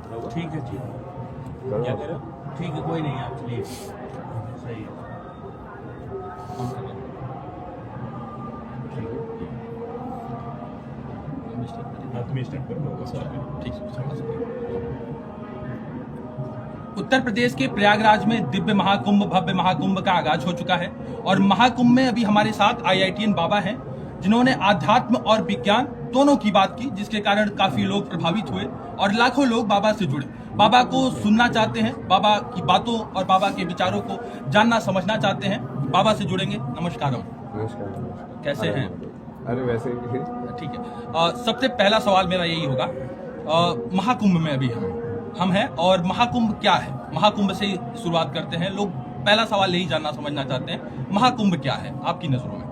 ठीक है जी, क्या कह रहे हो? ठीक है, कोई नहीं, आप चलिए, सही है। कौन कर रहा है? ठीक है, हाँ, तुम स्टार्ट कर दो। ठीक है। उत्तर प्रदेश के प्रयागराज में दिव्य महाकुंभ, भव्य महाकुंभ का आगाज हो चुका है और महाकुंभ में अभी हमारे साथ IITian बाबा हैं, जिन्होंने आध्यात्म और विज्ञान दोनों की बात की, जिसके कारण काफी लोग प्रभावित हुए और लाखों लोग बाबा से जुड़े, बाबा को सुनना चाहते हैं, बाबा की बातों और बाबा के विचारों को जानना समझना चाहते हैं। बाबा से जुड़ेंगे। नमस्कार। नमस्कार। कैसे हैं? अरे वैसे ही ठीक है। सबसे पहला सवाल मेरा यही होगा, महाकुंभ में अभी हम हैं और महाकुंभ क्या है? महाकुंभ से ही शुरुआत करते हैं। लोग पहला सवाल यही जानना समझना चाहते हैं, महाकुंभ क्या है आपकी नजरों में?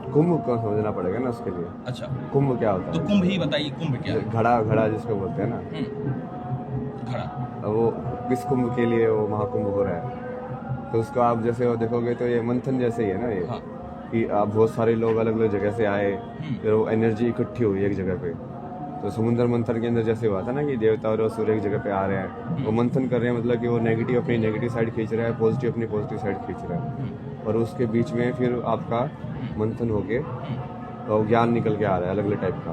कुंभ को समझना पड़ेगा ना उसके लिए। अच्छा, कुंभ क्या होता तो है? कुंभ ही बताइए, कुंभ क्या है? घड़ा घड़ा जिसको बोलते हैं ना, घड़ा। वो किस कुंभ के लिए वो महाकुंभ हो रहा है, तो उसको आप जैसे वो देखोगे तो ये मंथन जैसे ही है ना ये। हाँ। कि आप बहुत सारे लोग अलग अलग जगह से आए, फिर वो एनर्जी इकट्ठी हुई एक जगह पे। तो समुद्र मंथन के अंदर जैसे हुआ था ना कि देवता और असुर एक जगह पे आ रहे हैं, वो मंथन कर रहे हैं, मतलब कि वो नेगेटिव अपनी नेगेटिव साइड खींच रहा है, पॉजिटिव अपनी पॉजिटिव साइड खींच रहा है, और उसके बीच में फिर आपका मंथन होके तो ज्ञान निकल के आ रहा है अलग अलग टाइप का।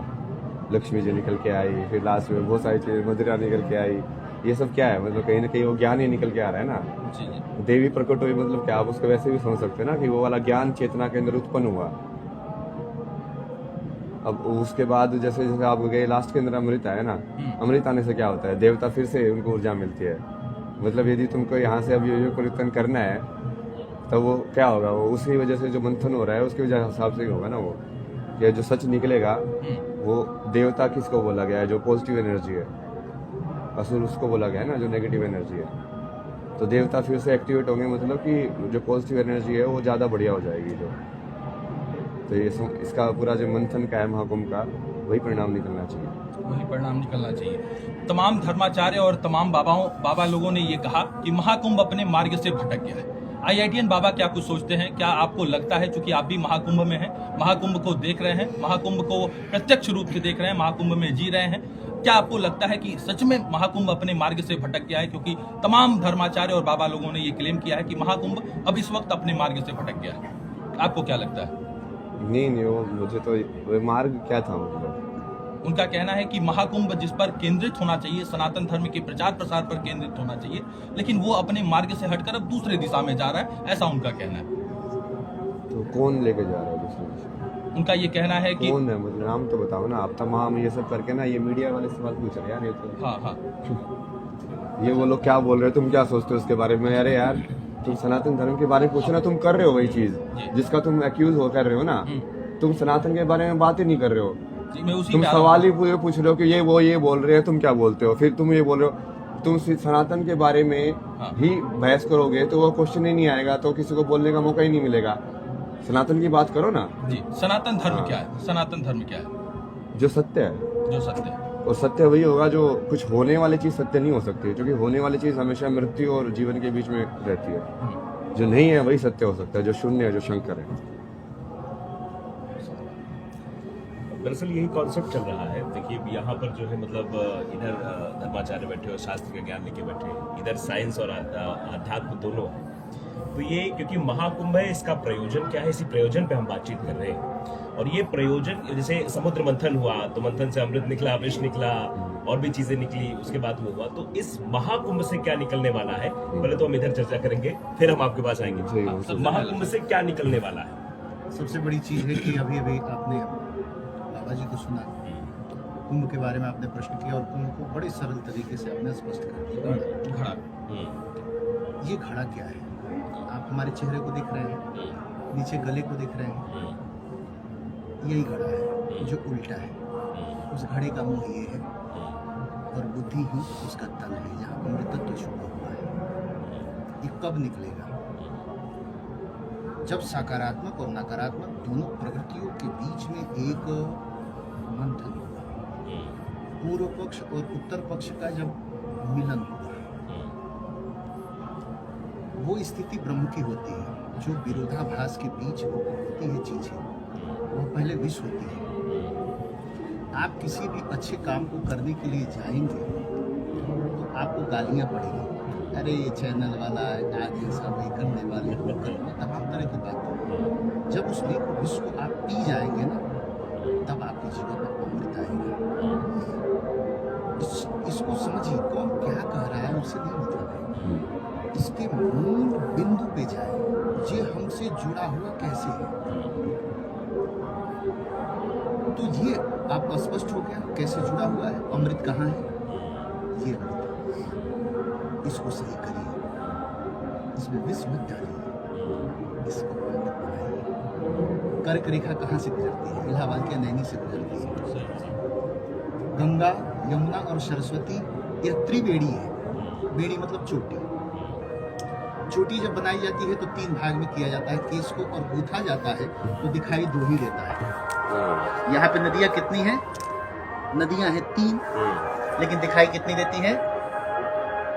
लक्ष्मी जी निकल के आई, फिर लास्ट में बहुत सारी चीज़ें, मदिरा निकल के आई। ये सब क्या है? मतलब कहीं ना कहीं वो ज्ञान ही निकल के आ रहा है ना। जी जी। देवी प्रकट हुई, मतलब क्या आप उसको वैसे भी समझ सकते हैं ना कि वो वाला ज्ञान चेतना के अंदर उत्पन्न हुआ। अब उसके बाद जैसे जैसे आप गए लास्ट के अंदर अमृत आया ना, अमृत आने से क्या होता है? देवता फिर से उनको ऊर्जा मिलती है। मतलब यदि तुमको यहाँ से अब यो परिवर्तन करना है तो वो क्या होगा? वो उसी वजह से जो मंथन हो रहा है उसकी वजह हिसाब से ही होगा ना वो, कि जो सच निकलेगा वो देवता किसको बोला गया है? जो पॉजिटिव एनर्जी है। असुर उसको बोला गया है ना जो नेगेटिव एनर्जी है। तो देवता फिर से एक्टिवेट होंगे, मतलब कि जो पॉजिटिव एनर्जी है वो ज़्यादा बढ़िया हो जाएगी जो। तो ये इसका पूरा जो मंथन का है महाकुंभ का, वही परिणाम निकलना चाहिए। वही परिणाम निकलना चाहिए। तमाम धर्माचार्य और तमाम बाबा लोगों ने ये कहा कि महाकुंभ अपने मार्ग से भटक गया है। IITian बाबा क्या कुछ सोचते हैं? क्या आपको लगता है, चूंकि आप भी महाकुंभ में हैं, महाकुंभ को देख रहे हैं, महाकुंभ को प्रत्यक्ष रूप से देख रहे हैं, महाकुंभ में जी रहे हैं, क्या आपको लगता है कि सच में महाकुंभ अपने मार्ग से भटक गया है? क्योंकि तमाम धर्माचार्य और बाबा लोगों ने ये क्लेम किया है कि महाकुंभ अब इस वक्त अपने मार्ग से भटक गया है। आपको क्या लगता है? नहीं, वो मुझे तो वो मार्ग क्या था, मतलब उनका कहना है कि महाकुंभ जिस पर केंद्रित होना चाहिए, सनातन धर्म के प्रचार प्रसार पर केंद्रित होना चाहिए, लेकिन वो अपने मार्ग से हटकर अब दूसरे दिशा में जा रहा है, ऐसा उनका कहना है। तो कौन लेके जा रहा है दूसरी दिशा? उनका ये कहना है कि कौन है? मतलब नाम तो बताओ ना आप। तमाम ये सब करके ना, ये मीडिया वाले सवाल पूछ रहे हैं यार। ये तो हाँ, ये वो लोग क्या बोल रहे हो, तुम क्या सोचते हो उसके बारे में? अरे यार, तुम सनातन धर्म के बारे में पूछो ना, तुम कर रहे हो वही चीज जिसका तुम एक्यूज हो कर रहे हो ना। तुम सनातन के बारे में बात ही नहीं कर रहे हो, तुम सवाल ही पूछ रहे हो कि ये बोल रहे हैं, तुम क्या बोलते हो? फिर तुम ये बोल रहे हो, तुम सनातन के बारे में ही बहस करोगे तो वो क्वेश्चन ही नहीं आएगा, तो किसी को बोलने का मौका ही नहीं मिलेगा। सनातन की बात करो ना जी। सनातन धर्म क्या है? सनातन धर्म क्या है? जो सत्य है। जो सत्य है। और सत्य वही होगा जो कुछ होने वाली चीज सत्य नहीं हो सकती, क्योंकि होने वाली चीज हमेशा मृत्यु और जीवन के बीच में रहती है। जो नहीं है वही सत्य हो सकता है, जो शून्य है, जो शंकर है। दरअसल यही कॉन्सेप्ट चल रहा है। देखिए यहाँ पर जो है, मतलब इधर धर्माचार्य बैठे और शास्त्र का ज्ञान लेके बैठे, इधर साइंस और अध्यात्म दोनों है। तो ये क्योंकि महाकुंभ है, इसका प्रयोजन क्या है, इसी प्रयोजन पे हम बातचीत कर रहे हैं। और ये प्रयोजन, जैसे समुद्र मंथन हुआ तो मंथन से अमृत निकला, विष निकला, और भी चीजें निकली, उसके बाद वो हुआ। तो इस महाकुंभ से क्या निकलने वाला है, पहले तो हम इधर चर्चा करेंगे, फिर हम आपके पास आएंगे। महाकुंभ से क्या निकलने वाला है? सबसे बड़ी चीज है कि अभी आपने बाबा जी को सुना, कुंभ के बारे में आपने प्रश्न किया और कुंभ को बड़े सरल तरीके से आपने स्पष्ट कर दिया। घड़ा। ये घड़ा क्या है? आप हमारे चेहरे को देख रहे हैं, नीचे गले को देख रहे हैं, यही घड़ा है जो उल्टा है। उस घड़े का मुंह ये है और बुद्धि ही उसका तल है, जहाँ अमृतत्व छुपा हुआ है। ये कब निकलेगा? जब सकारात्मक और नकारात्मक दोनों प्रवृत्तियों के बीच में एक मंथन होगा, पूर्व पक्ष और उत्तर पक्ष का जब मिलन होगा, वो स्थिति ब्रह्म की होती है। जो विरोधाभास के बीच होती है चीजें, वो पहले विष होती है। आप किसी भी अच्छे काम को करने के लिए जाएंगे तो आपको गालियाँ पड़ेगी, अरे ये चैनल वाला आगे सब ये करने वाले वो करने, तमाम तरह की बातें। जब उस विष को आप पी जाएंगे ना, तब आपके जीवन में अमृत आएगा। इसको समझिए, कौन क्या कह रहा है उससे नहीं मतलब है, इसके मूल बिंदु पे जाए, ये हमसे जुड़ा हुआ कैसे है। तो ये आपको स्पष्ट हो गया कैसे जुड़ा हुआ है, अमृत कहाँ है, ये अमृत है। इसको सही करिए, इसमें विष मत डालिए, इसको अमृत बनाइए। कर्क रेखा कहाँ से गुजरती है, इलाहाबाद के नैनी से गुजरती है। गंगा, यमुना और सरस्वती यह त्रिवेणी है। बेड़ी मतलब चोटी। चोटी जब बनाई जाती है तो 3 भाग में किया जाता है, केस को और गूंथा जाता है तो दिखाई 2 ही देता है। यहाँ पे नदियाँ कितनी हैं? नदियाँ हैं 3, लेकिन दिखाई कितनी देती है?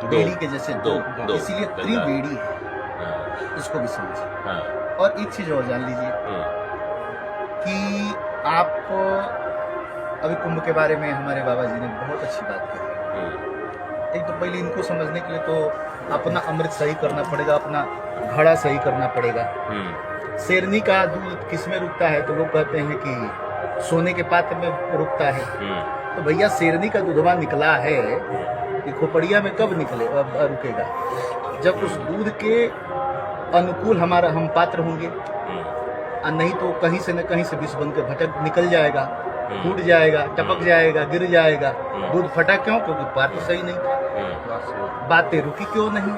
बेड़ी के जैसे 2, इसीलिए त्रिवेणी है। इसको भी समझिए। और एक चीज और जान लीजिए कि आप अभी कुंभ के बारे में हमारे बाबा जी ने बहुत अच्छी बात कही। एक तो पहले इनको समझने के लिए तो अपना अमृत सही करना पड़ेगा, अपना घड़ा सही करना पड़ेगा। शेरनी का दूध किस में रुकता है? तो लोग कहते हैं कि सोने के पात्र में रुकता है। तो भैया शेरनी का दूधवा निकला है, ये खोपड़िया में कब रुकेगा? जब उस दूध के अनुकूल हम पात्र होंगे, और नहीं तो कहीं से न कहीं से विष बन के भटक निकल जाएगा, टूट जाएगा, टपक जाएगा, गिर जाएगा। दूध फटा क्यों? क्योंकि पात्र सही नहीं था। बातें रुकी क्यों नहीं?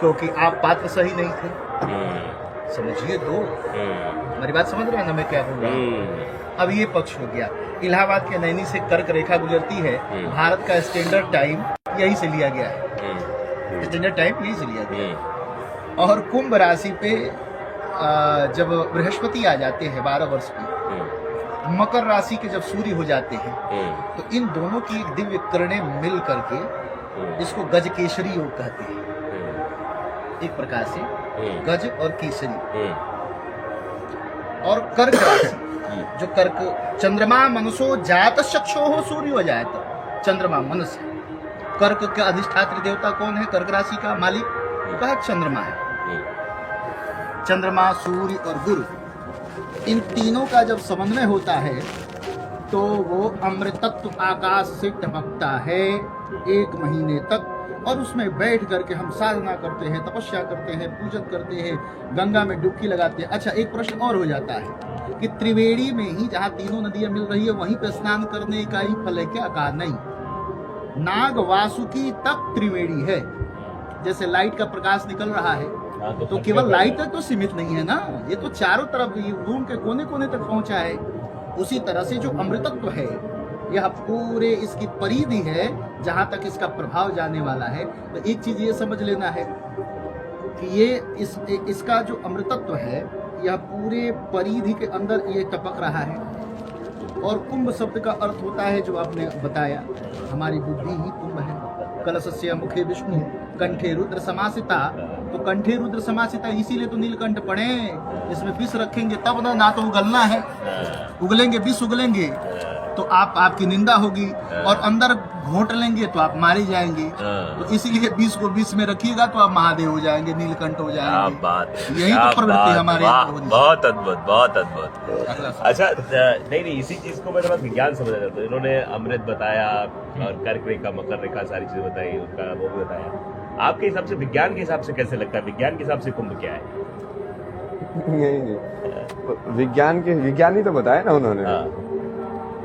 क्योंकि आप पात्र सही नहीं थे। समझिए तो, मेरी बात समझ रहे हैं ना मैं क्या बोल रहा हूँ? अब ये पक्ष हो गया। इलाहाबाद के नैनी से कर्क रेखा गुजरती है। भारत का स्टैंडर्ड टाइम यही से लिया गया है, स्टैंडर्ड टाइम यही से लिया गया है। और कुंभ राशि पे जब बृहस्पति आ जाते हैं 12 वर्ष की, मकर राशि के जब सूर्य हो जाते हैं, तो इन दोनों की एक दिव्य किरणें मिल करके इसको गज केसरी योग कहते हैं। एक प्रकार से गज और केसरी। और कर्क राशि, जो कर्क, चंद्रमा मनसो जात चक्षो हो सूर्य हो जाए तो चंद्रमा मनस है। कर्क का अधिष्ठात्री देवता कौन है? कर्क राशि का मालिक कहा चंद्रमा है। चंद्रमा, सूर्य और गुरु, इन तीनों का जब समन्वय होता है तो वो अमृतत्व आकाश से टपकता है 1 महीने तक। और उसमें बैठ करके हम साधना करते हैं, तपस्या करते हैं, पूजन करते हैं, गंगा में डुबकी लगाते हैं। अच्छा, एक प्रश्न और हो जाता है कि त्रिवेणी में ही जहाँ तीनों नदियाँ मिल रही है वहीं पे स्नान करने का ही फल है क्या? कहा नहीं। नाग वासुकी तक त्रिवेणी है। जैसे लाइट का प्रकाश निकल रहा है तो केवल लाइट तक तो सीमित नहीं है ना, ये तो चारों तरफ रूम के कोने कोने तक पहुंचा है। उसी तरह से जो अमृतत्व है, यह पूरे इसकी परिधि है जहां तक इसका प्रभाव जाने वाला है। तो एक चीज ये समझ लेना है कि ये इसका जो अमृतत्व है, यह पूरे परिधि के अंदर ये टपक रहा है। और कुंभ शब्द का अर्थ होता है जो आपने बताया, हमारी बुद्धि ही कुंभ है। कलशस्य मुखे विष्णु कंठे रुद्र समासिता। तो कंठे रुद्र समासिता इसीलिए तो नीलकंठ पड़े। इसमें विष रखेंगे तब ना तो उगलना है, उगलेंगे विष उगलेंगे तो आपकी निंदा होगी, और अंदर घोंट लेंगे तो आप मारे जाएंगे। तो इसीलिए विष को विष में रखिएगा तो आप महादेव हो जाएंगे, नीलकंठ हो जाएंगे। यही तो प्रवृत्ति हमारे। बहुत अद्भुत, बहुत अद्भुत। अच्छा, नहीं, इसी चीज को मैं थोड़ा विज्ञान समझना चाहता हूँ। इन्होंने अमृत बताया और कर्क रेखा, मकर रेखा, सारी चीजें बताई, उनका वो भी बताया। आपके हिसाब से, विज्ञान के हिसाब से कैसे लगता है? विज्ञान के हिसाब से कुंभ क्या है? नहीं, विज्ञानी तो बताया ना उन्होंने।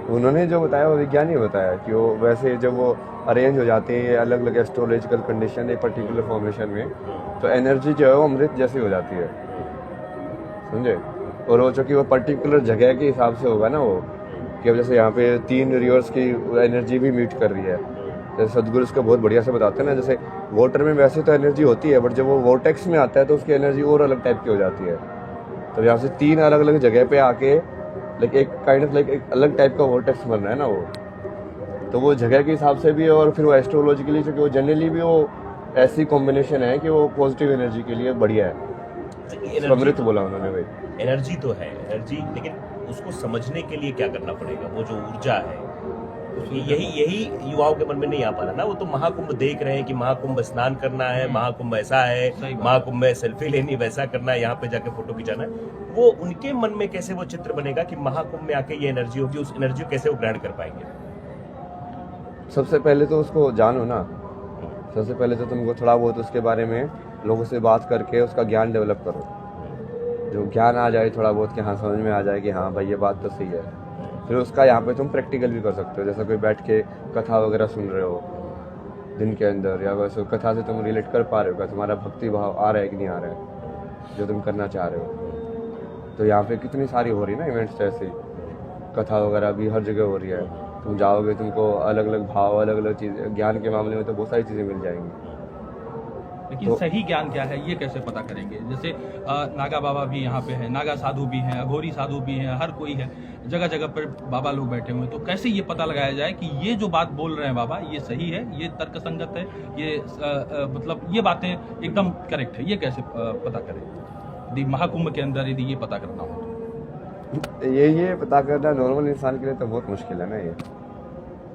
उन्होंने जो बताया वो विज्ञानी बताया कि वो वैसे जब वो अरेंज हो जाते हैं अलग अलग एस्ट्रोलॉजिकल कंडीशन एक पर्टिकुलर फॉर्मेशन में, तो एनर्जी जो है वो अमृत जैसी हो जाती है, समझे। और वो चूँकि वो पर्टिकुलर जगह के हिसाब से होगा ना, वो कि अब जैसे यहाँ पे 3 रिवर्स की एनर्जी भी मीट कर रही है। जैसे सदगुरु इसको बहुत बढ़िया से बताते हैं ना, जैसे वाटर में वैसे तो एनर्जी होती है, बट जब वो वोर्टेक्स में आता है तो उसकी एनर्जी और अलग टाइप की हो जाती है। तो यहाँ से 3 अलग अलग जगह पे आके एक काइंड ऑफ एक अलग टाइप का वोर्टेक्स बन रहा है ना वो, तो वो जगह के हिसाब से भी, और फिर वो एस्ट्रोलॉजिकली क्योंकि वो जनरली भी वो ऐसी कॉम्बिनेशन है कि वो पॉजिटिव एनर्जी के लिए बढ़िया है। अमृत बोला उन्होंने भाई। एनर्जी तो है एनर्जी, लेकिन उसको समझने के लिए क्या करना पड़ेगा? वो जो ऊर्जा है यही युवाओं के मन में नहीं आ पा रहा ना। वो तो महाकुंभ देख रहे हैं कि महाकुंभ स्नान करना है, महाकुंभ ऐसा है, सही बात। महाकुंभ में सेल्फी लेनी, वैसा करना है, यहाँ पे जाके फोटो खिंचाना है। वो उनके मन में कैसे वो चित्र बनेगा कि महाकुंभ में आके ये एनर्जी होगी, उस एनर्जी को कैसे वो ग्रहण कर पाएंगे? सबसे पहले तो उसको जानो ना। सबसे पहले तो तुमको थोड़ा बहुत उसके बारे में लोगों से बात करके उसका ज्ञान डेवलप करो। जो ज्ञान आ जाए थोड़ा बहुत कि हाँ समझ में आ जाए कि हाँ भाई ये बात तो सही है, फिर उसका यहाँ पे तुम प्रैक्टिकल भी कर सकते हो। जैसे कोई बैठ के कथा वगैरह सुन रहे हो दिन के अंदर, या वैसे कथा से तुम रिलेट कर पा रहे हो, क्या तुम्हारा भक्ति भाव आ रहा है कि नहीं आ रहा है जो तुम करना चाह रहे हो। तो यहाँ पे कितनी सारी हो रही है ना इवेंट्स, जैसे कथा वगैरह भी हर जगह हो रही है। तुम जाओगे तुमको अलग अलग भाव, अलग अलग चीज़ें, ज्ञान के मामले में तो बहुत सारी चीज़ें मिल जाएंगी। लेकिन तो- सही ज्ञान क्या है ये कैसे पता करेंगे? जैसे नागा बाबा भी यहाँ पे है, नागा साधु भी हैं, अघोरी साधु भी हैं, हर कोई है, जगह जगह पर बाबा लोग बैठे हुए हैं। तो कैसे ये पता लगाया जाए कि ये जो बात बोल रहे हैं बाबा ये सही है, ये तर्कसंगत है, ये मतलब ये बातें एकदम करेक्ट है, ये कैसे पता करें? यदि महाकुंभ के अंदर यदि ये पता करना हो तो ये पता करना नॉर्मल इंसान के लिए तो बहुत मुश्किल है ना। ये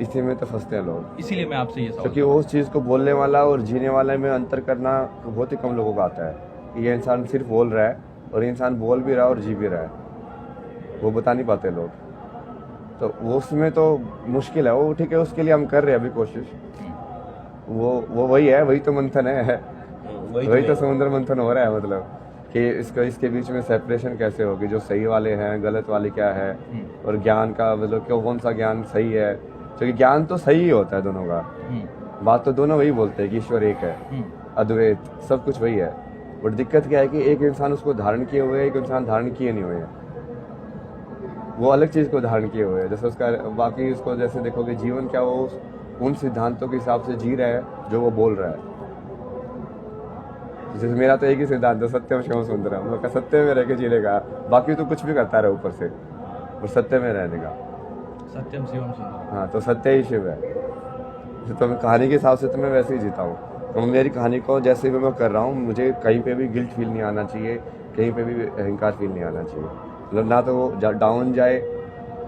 इसी में तो फंसते हैं लोग, इसीलिए मैं आपसे ये सवाल क्योंकि उस चीज़ को बोलने वाला और जीने वाले में अंतर करना बहुत ही कम लोगों को आता है। कि ये इंसान सिर्फ बोल रहा है और ये इंसान बोल भी रहा है और जी भी रहा है, वो बता नहीं पाते लोग। तो वो उसमें तो मुश्किल है। वो ठीक है, उसके लिए हम कर रहे हैं अभी कोशिश। वो वही है, वही तो मंथन है, वही तो समुद्र मंथन हो रहा है। मतलब कि इसके बीच में सेपरेशन कैसे होगी, जो सही वाले हैं गलत वाले क्या है, और ज्ञान का मतलब क्यों, कौन सा ज्ञान सही है। क्योंकि ज्ञान तो सही ही होता है दोनों का, बात तो दोनों वही बोलते हैं कि ईश्वर एक है, अद्वैत, सब कुछ वही है। बट दिक्कत क्या है कि एक इंसान उसको धारण किए हुए है, एक इंसान धारण किए नहीं हुए हैं। वो अलग चीज़ को धारण किए हुए हैं। जैसे उसका बाकी उसको जैसे देखोगे जीवन क्या, वो उन सिद्धांतों के हिसाब से जी रहा है जो वो बोल रहा है। जैसे मेरा तो एक ही सिद्धांत है, सत्यम शिवम सुंदरम। मैं कहा सत्य में रह के जीने का, बाकी तो कुछ भी करता रहे ऊपर से, और सत्य में रहने का। सत्यम शिवम सुंदरम। हाँ, तो सत्य ही शिव है। तो मैं कहानी के हिसाब से तो मैं वैसे ही जीता हूँ। तो मेरी कहानी को जैसे भी मैं कर रहा हूँ, मुझे कहीं पे भी गिल्ट फील नहीं आना चाहिए, कहीं पे भी अहंकार फील नहीं आना चाहिए। मतलब ना तो वो डाउन जाए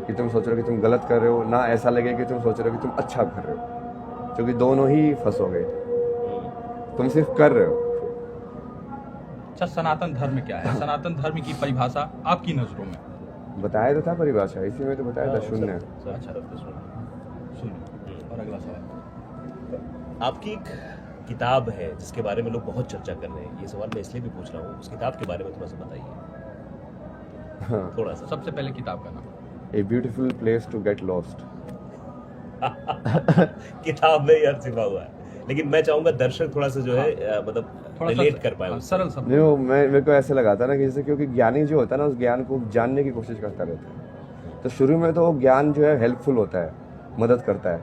कि तुम सोच रहे हो कि तुम गलत कर रहे हो, ना ऐसा लगे कि तुम सोच रहे हो कि तुम अच्छा कर रहे हो, क्योंकि दोनों ही फंसोगे। तुम सिर्फ कर रहे हो। अच्छा, सनातन धर्म क्या है? सनातन धर्म की परिभाषा आपकी नजरों में? बताया तो था परिभाषा, इसी में तो बताया था, शून्य। अच्छा, सुनिए और अगला सवाल। आपकी एक किताब है जिसके बारे में लोग बहुत चर्चा कर रहे हैं। ये सवाल मैं इसलिए भी पूछ रहा हूँ, उस किताब के बारे में थोड़ा सा बताइए। हाँ। थोड़ा सा। सबसे पहले किताब का नाम? A beautiful place to get lost. किताब में यार छिपा हुआ है, लेकिन मैं चाहूंगा दर्शक थोड़ा सा जो है मतलब थोड़ा सा रिलेट कर पाए उससे। सरल शब्द। नहीं, वो मेरे को ऐसे लगा था ना कि जैसे, क्योंकि ज्ञानी जो होता है ना, उस ज्ञान को जानने की कोशिश करता रहता है। तो शुरू में तो वो ज्ञान जो है हेल्पफुल होता है, मदद करता है।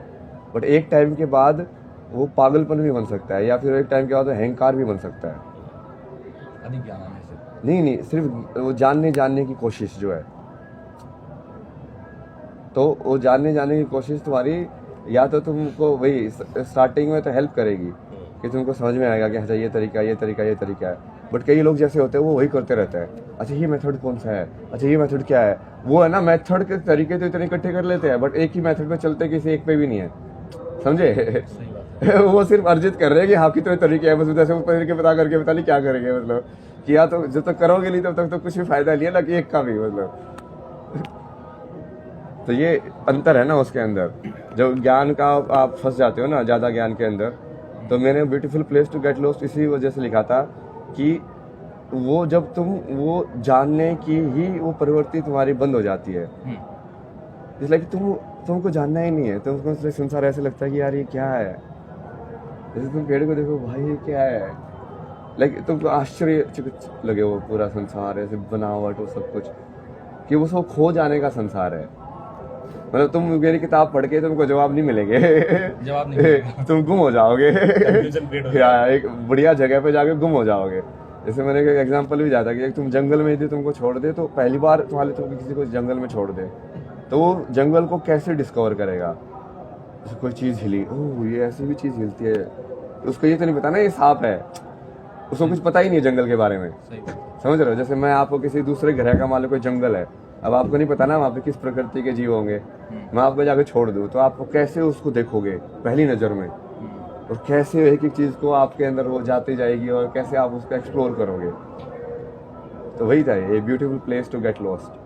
बट एक टाइम के बाद वो पागलपन भी बन सकता है, या फिर एक टाइम के बाद अहंकार भी बन सकता है। अधिक ज्ञान आने से? नहीं, सिर्फ वो जानने की कोशिश जो है, तो वो जानने की कोशिश तुम्हारी, या तो तुमको वही स्टार्टिंग में तो हेल्प करेगी कि तुमको समझ में आएगा कि अच्छा ये तरीका है। बट कई लोग जैसे होते हैं वो वही करते रहते हैं। अच्छा ये मेथड कौन सा है, अच्छा ये मेथड क्या है, वो है ना, मेथड के तरीके तो इतने इकट्ठे कर लेते हैं, बट एक ही मेथड पे चलते किसी एक पे भी नहीं है, समझे? सही बात है। वो सिर्फ अर्जित कर रहे हैं कि हाँ कितने तरीके हैं, बस जैसे वो तरीके बता करके पता नहीं क्या करेंगे। मतलब कि या तो जब तक करोगे नहीं तब तक तो कुछ भी फायदा नहीं है ना, कि एक का भी मतलब। तो ये अंतर है ना उसके अंदर। जब ज्ञान का आप फंस जाते हो ना ज़्यादा ज्ञान के अंदर, तो मैंने beautiful place to get lost इसी वजह से लिखा था कि वो जब तुम वो जानने की ही वो प्रवृत्ति तुम्हारी बंद हो जाती है, इसलिए कि तुमको जानना ही नहीं है, तुमको संसार ऐसे लगता है कि यार ये क्या है। जैसे तुम पेड़ को देखो, भाई ये क्या है, लाइक तुमको आश्चर्य लगे वो पूरा संसार ऐसे बनावट वो सब कुछ, कि वो सब खो जाने का संसार है। मतलब तुम मेरी किताब पढ़ के तुमको जवाब नहीं मिलेंगे, जवाब नहीं मिलेगा। तुम गुम हो जाओगे Confusion create हो या एक बढ़िया जगह पे जाके गुम हो जाओगे। जैसे मैंने एक एग्जांपल भी दिया था कि तुम जंगल में यदि तुमको छोड़ दे, तो पहली बार तुम किसी को जंगल में छोड़ दे, तो वो जंगल को कैसे डिस्कवर करेगा? जैसे कोई चीज़ हिली, ओह ये ऐसी भी चीज़ हिलती है, तो उसको ये तो नहीं पता ना ये सांप है, उसको कुछ पता ही नहीं है जंगल के बारे में। सही बात। समझ रहे हो? जैसे मैं आपको किसी दूसरे ग्रह का मान लो कोई जंगल है, अब आपको नहीं पता ना वहाँ पे किस प्रकृति के जीव होंगे, मैं आपको जाके छोड़ दूँ तो आप कैसे उसको देखोगे पहली नज़र में, और कैसे एक एक चीज़ को आपके अंदर वो जाती जाएगी और कैसे आप उसको एक्सप्लोर करोगे। तो वही था, a beautiful place to get lost.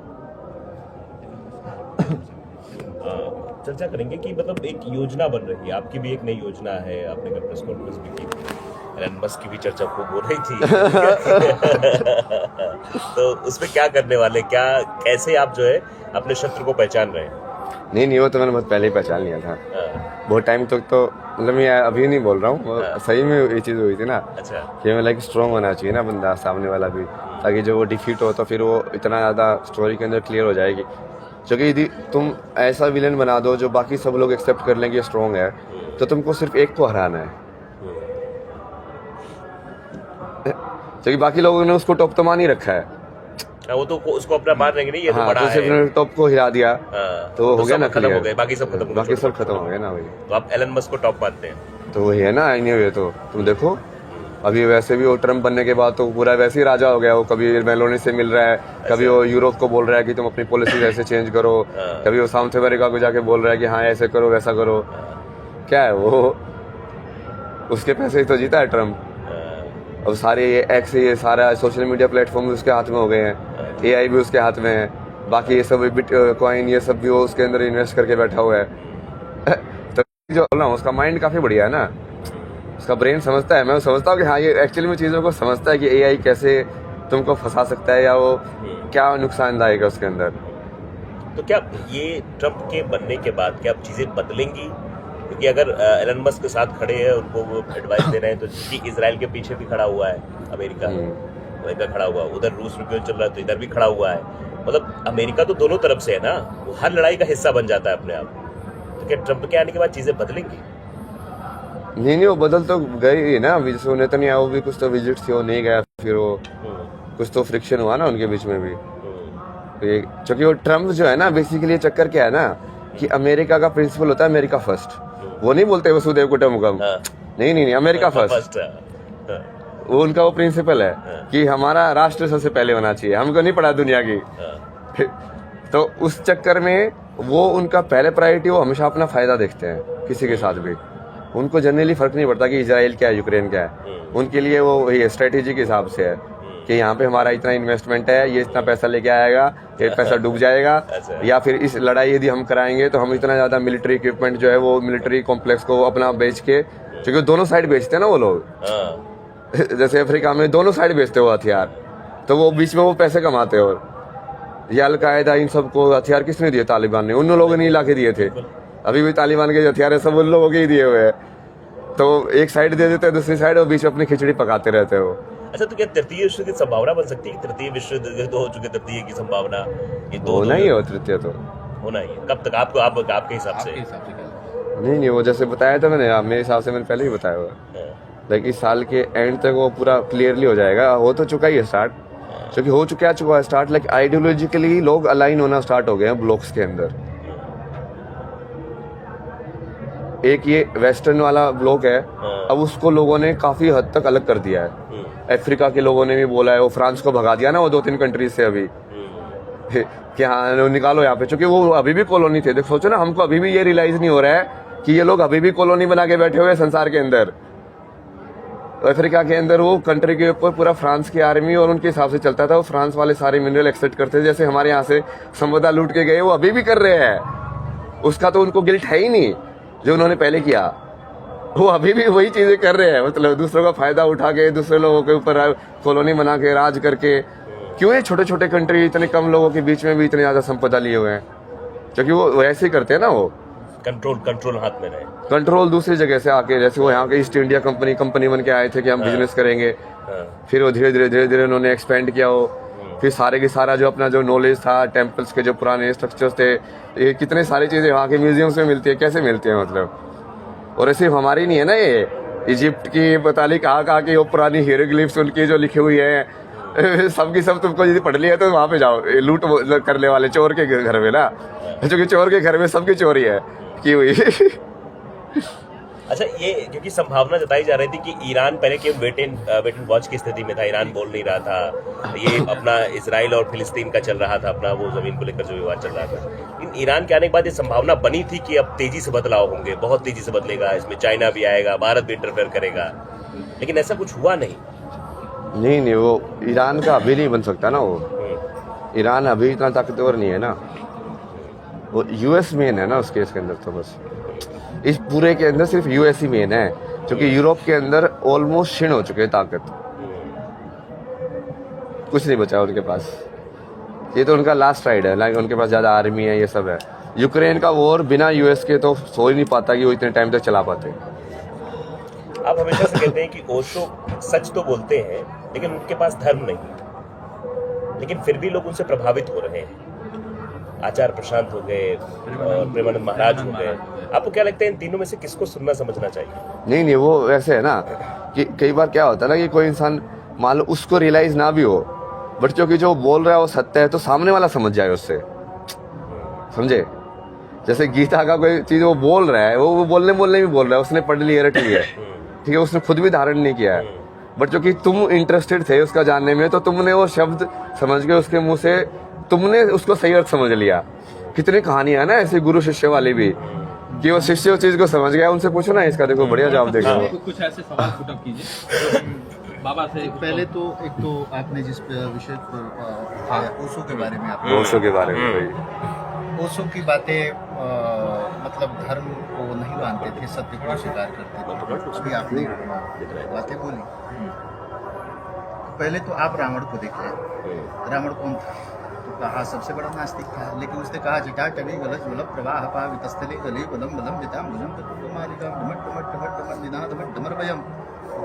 चर्चा करेंगे कि मतलब एक योजना बन रही है, आपकी भी एक नई योजना है, आपने कल प्रेस कॉन्फ्रेंस भी की, एलन मस्क की भी चर्चा खूब हो रही थी तो उसमें क्या करने वाले, क्या कैसे आप जो है अपने शत्रु को पहचान रहे हैं? नहीं वो तो मैंने बहुत पहले ही पहचान लिया था, बहुत टाइम तक तो मतलब मैं अभी नहीं बोल रहा हूँ, सही में ये चीज़ हुई थी ना। अच्छा। कि मैं लाइक स्ट्रॉन्ग होना चाहिए ना बंदा सामने वाला भी, ताकि जो वो डिफीट हो तो फिर वो इतना ज़्यादा स्टोरी के अंदर क्लियर हो जाएगी। क्योंकि यदि तुम ऐसा विलन बना दो जो बाकी सब लोग एक्सेप्ट कर लें कि स्ट्रॉन्ग है, तो तुमको सिर्फ एक को हराना है, क्योंकि बाकी लोगों ने उसको टॉप तो मान ही रखा है। वो तो उसको अपना मान लेंगे नहीं, ये तो बड़ा तो सिर्फ है, टॉप को हिरा दिया तो हो गया ना, खत्म हो गए, बाकी सब खत्म हो गए ना वही। तो आप एलन मस्क को टॉप मानते हैं? तो वही है ना, नहीं तो तुम देखो अभी वैसे भी वो ट्रम्प बनने के बाद तो पूरा वैसे ही राजा हो गया, वो कभी मेलोनी से मिल रहा है, कभी वो यूरोप को बोल रहा है कि तुम अपनी पॉलिसी ऐसे चेंज करो, कभी वो साउथ अमेरिका को जाके बोल रहा है कि हाँ ऐसे करो वैसा करो। क्या है वो, उसके पैसे ही तो जीता है ट्रम्प। अब सारे ये एक्स, ये सारा सोशल मीडिया प्लेटफॉर्म उसके हाथ में हो गए हैं, AI भी उसके हाथ में है, बाकी ये सब बिटकॉइन ये सब भी वो उसके अंदर इन्वेस्ट करके बैठा हुआ है तो जो बोल रहा हूँ उसका माइंड काफ़ी बढ़िया है ना, उसका ब्रेन समझता है। मैं समझता हूँ कि हाँ ये एक्चुअली में चीज़ों को समझता है कि AI कैसे तुमको फंसा सकता है या वो क्या नुकसानदायक है उसके अंदर। तो क्या ये ट्रम्प के बनने के बाद क्या चीज़ें बदलेंगी? क्योंकि अगर एलन मस्क के साथ खड़े हैं, उनको वो एडवाइस दे रहे हैं, तो क्योंकि इजराइल के पीछे भी खड़ा हुआ है अमेरिका खड़ा हुआ, उधर रूस रिव्यू चल रहा है तो इधर भी खड़ा हुआ है, मतलब अमेरिका तो दोनों तरफ से है ना, वो हर लड़ाई का हिस्सा बन जाता है अपने आप। तो क्या ट्रम्प के आने के बाद चीज़ें बदलेंगी? नहीं वो बदल तो गई ना, अभी जैसे नेतन्याहू भी कुछ तो विजिट थी, वो नहीं गया, फिर वो कुछ तो फ्रिक्शन हुआ ना उनके बीच में भी। क्योंकि वो ट्रम्प जो है ना, बेसिकली चक्कर क्या है ना कि अमेरिका का प्रिंसिपल होता है अमेरिका फर्स्ट, वो नहीं बोलते वसुदेव कुटुंबकम, नहीं अमेरिका फर्स्ट, वो उनका वो प्रिंसिपल है कि हमारा राष्ट्र सबसे पहले होना चाहिए, हमको नहीं पड़ा दुनिया की तो उस चक्कर में वो उनका पहले प्रायोरिटी, वो हमेशा अपना फायदा देखते हैं किसी के साथ भी, उनको जनरली फर्क नहीं पड़ता कि इजराइल क्या है यूक्रेन क्या है, उनके लिए वो वही स्ट्रेटेजी के हिसाब से है कि यहाँ पे हमारा इतना इन्वेस्टमेंट है, ये इतना पैसा लेके आएगा, ये पैसा डूब जाएगा, या फिर इस लड़ाई यदि हम कराएंगे तो हम इतना ज़्यादा मिलिट्री इक्विपमेंट जो है वो मिलिट्री कॉम्प्लेक्स को अपना बेच के, क्योंकि दोनों साइड बेचते हैं ना वो लोग जैसे अफ्रीका में दोनों साइड बेचते हो हथियार, तो वो बीच में वो पैसे कमाते हो। ये अलकायदा इन सबको हथियार किसने दिए? तालिबान ने, उन लोगों ने ला के दिए थे, अभी भी तालिबान के हथियार है सब उन लोगों के ही दिए हुए हैं, तो एक साइड दे देते हैं, दूसरी साइड और बीच में अपनी खिचड़ी पकाते रहते हो। अच्छा, तो क्या तृतीय विश्व की संभावना बन सकती है? तृतीय विश्व युद्ध तो हो चुके, तृतीय की संभावना ये दो होना ही हो, तृतीय तो होना ही है। कब तक आपके हिसाब से? नहीं वो जैसे बताया था मैंने, मेरे हिसाब से मैंने पहले ही बताया हुआ, लाइक इस साल के एंड तक वो पूरा क्लियरली हो जाएगा, हो तो चुका ही है स्टार्ट, क्योंकि हो चुका है स्टार्ट, लाइक आइडियोलॉजिकली लोग अलाइन होना स्टार्ट हो गए हैं ब्लॉक्स के अंदर। एक ये वेस्टर्न वाला ब्लॉक है, अब उसको लोगों ने काफी हद तक अलग कर दिया है, अफ्रीका के लोगों ने भी बोला है, वो फ्रांस को भगा दिया ना वो 2-3 कंट्रीज से अभी कि हाँ निकालो यहाँ पे, क्योंकि वो अभी भी कॉलोनी थे। देख सोचो ना, हमको अभी भी ये रियलाइज नहीं हो रहा है कि ये लोग अभी भी कॉलोनी बना के बैठे हुए हैं संसार के अंदर। अफ्रीका के अंदर वो कंट्री के ऊपर पूरा फ्रांस की आर्मी और उनके हिसाब से चलता था, वो फ्रांस वाले सारे मिनरल एक्सेप्ट करते थे, जैसे हमारे यहाँ से संपदा लूट के गए वो अभी भी कर रहे हैं, उसका तो उनको गिल्ट है ही नहीं जो उन्होंने पहले किया, वो अभी भी वही चीजें कर रहे हैं, मतलब दूसरों का फायदा उठा के दूसरे लोगों के ऊपर कॉलोनी बना के राज करके। क्यों ये छोटे छोटे कंट्री इतने कम लोगों के बीच में भी इतने ज्यादा संपदा लिए हुए हैं? क्योंकि वो वैसे ही करते हैं ना, वो कंट्रोल हाथ में रहे, कंट्रोल दूसरी जगह से आके, जैसे वो यहाँ के ईस्ट इंडिया कंपनी बन के आए थे कि हम बिजनेस करेंगे, फिर वो धीरे धीरे उन्होंने एक्सपेंड किया, वो फिर सारे के सारा जो अपना जो नॉलेज था, टेम्पल्स के जो पुराने स्ट्रक्चर्स थे, ये कितने सारी चीजें वहाँ के म्यूजियम्स में मिलती है, कैसे मिलती है मतलब। और ऐसे हमारी नहीं है ना, ये इजिप्ट की पता नहीं कहाँ की वो पुरानी हीरोग्लिफ्स उनकी जो लिखी हुई है सबकी सब तुमको यदि पढ़ लिया तो वहाँ पे जाओ, लूट करने वाले चोर के घर में ना, क्योंकि चोर के घर में सबकी चोरी है की हुई अच्छा, ये क्योंकि संभावना जताई जा रही थी कि ईरान पहले के वेट एंड वॉच की स्थिति में था, ईरान बोल नहीं रहा था, ये अपना इजराइल और फिलिस्तीन का चल रहा था, अपना वो जमीन को लेकर जो विवाद चल रहा था। लेकिन ईरान के आने के बाद ये संभावना बनी थी कि अब तेजी से बदलाव होंगे, बहुत तेजी से बदलेगा, इसमें चाइना भी आएगा, भारत भी इंटरफेयर करेगा, लेकिन ऐसा कुछ हुआ नहीं। नहीं, वो ईरान का अभी नहीं बन सकता ना, वो ईरान अभी इतना ताकतवर नहीं है ना, वो यूएस मेन है ना उस केस के अंदर। तो बस इस पूरे के अंदर सिर्फ यूएस ही मेन है, क्योंकि यूरोप के अंदर ऑलमोस्ट क्षीण हो चुके हैं ताकत, कुछ नहीं बचा उनके पास। ये तो उनका लास्ट राइड है, लाइक उनके पास ज्यादा आर्मी है, ये सब है। यूक्रेन का वॉर बिना यूएस के तो सो ही नहीं पाता कि वो इतने टाइम तक चला पाते। आप हमेशा से कहते हैं कि ओशो सच तो बोलते हैं लेकिन उनके पास धर्म नहीं, लेकिन फिर भी लोग उनसे प्रभावित हो रहे हैं। आचार्य प्रशांत हो गए और प्रेमानंद महाराज हो गए, आपको क्या लगता है इन तीनों में से किसको सुनना समझना चाहिए? नहीं, वो वैसे है ना कि कई बार क्या होता है ना कि कोई इंसान मान लो उसको रियलाइज ना भी हो, बट क्योंकि जो बोल रहा है वो सत्य है तो सामने वाला समझ जाए उससे, समझे? जैसे गीता का कोई चीज वो बोल रहा है, वो बोलने भी बोल रहा है, उसने पढ़ लिया, रट लिया, ठीक है, उसने खुद भी धारण नहीं किया है, बट क्योंकि तुम इंटरेस्टेड थे उसका जानने में तो तुमने वो शब्द समझ के उसके मुंह से तुमने उसको सही अर्थ समझ लिया। कितनी कहानियां ना ऐसे गुरु शिष्य वाली भी, कि वो शिष्य उस चीज को समझ गया। उनसे पूछो ना, इसका देखो बढ़िया जवाब देगा। कुछ ऐसे सवाल पुटअप कीजिए बाबा से। पहले तो एक तो आपने जिस विषय पर ओशो के बारे में आपने ओशो के बारे में ओशो की बातें मतलब धर्म को नहीं मानते थे, सत्य को स्वीकार करते थे, अभी आपने बातें बोली। पहले तो आप रावण को देख लें, रावण कौन था? तो कहा सबसे बड़ा नास्तिक था, लेकिन उसने कहा जटा टवी गलज वलभ प्रवाह पा वितस्थले गले बलम बलम विताम भुजम तत्मालिका डमट डमट डमट डमट निनाद डमट डमर भयम।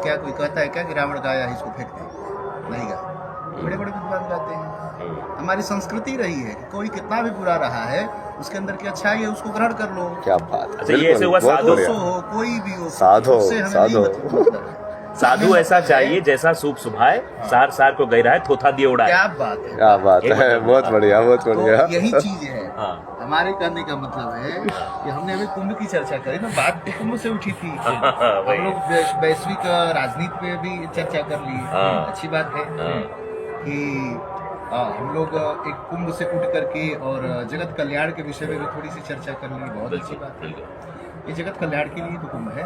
क्या कोई कहता है क्या कि रावण गाया है इसको फेंक दे? नहीं गा, बड़े बड़े विद्वान गाते हैं। हमारी संस्कृति रही है कि कोई कितना भी बुरा रहा है उसके अंदर की अच्छाई है, उसको ग्रहण कर लो। क्या बात। अच्छा, ये ऐसे हुआ साधु हो कोई भी हो, साधु साधु ऐसा चाहिए जैसा सूप सुभाए, सार सार को गहरा है थोथा दिए उड़ाए। क्या बात है, क्या बात है, बहुत बढ़िया, बहुत बढ़िया। तो यही चीज है। हाँ। हमारे करने का मतलब है कि हमने अभी कुंभ की चर्चा करी ना, बात तो कुंभ से उठी थी। हम लोग वैश्विक राजनीति पे भी चर्चा कर ली, अच्छी बात है कि हम लोग एक कुंभ से उठ करके और जगत कल्याण के विषय में भी थोड़ी सी चर्चा कर ली, बहुत अच्छी बात है। ये जगत कल्याण के लिए तो कुंभ है।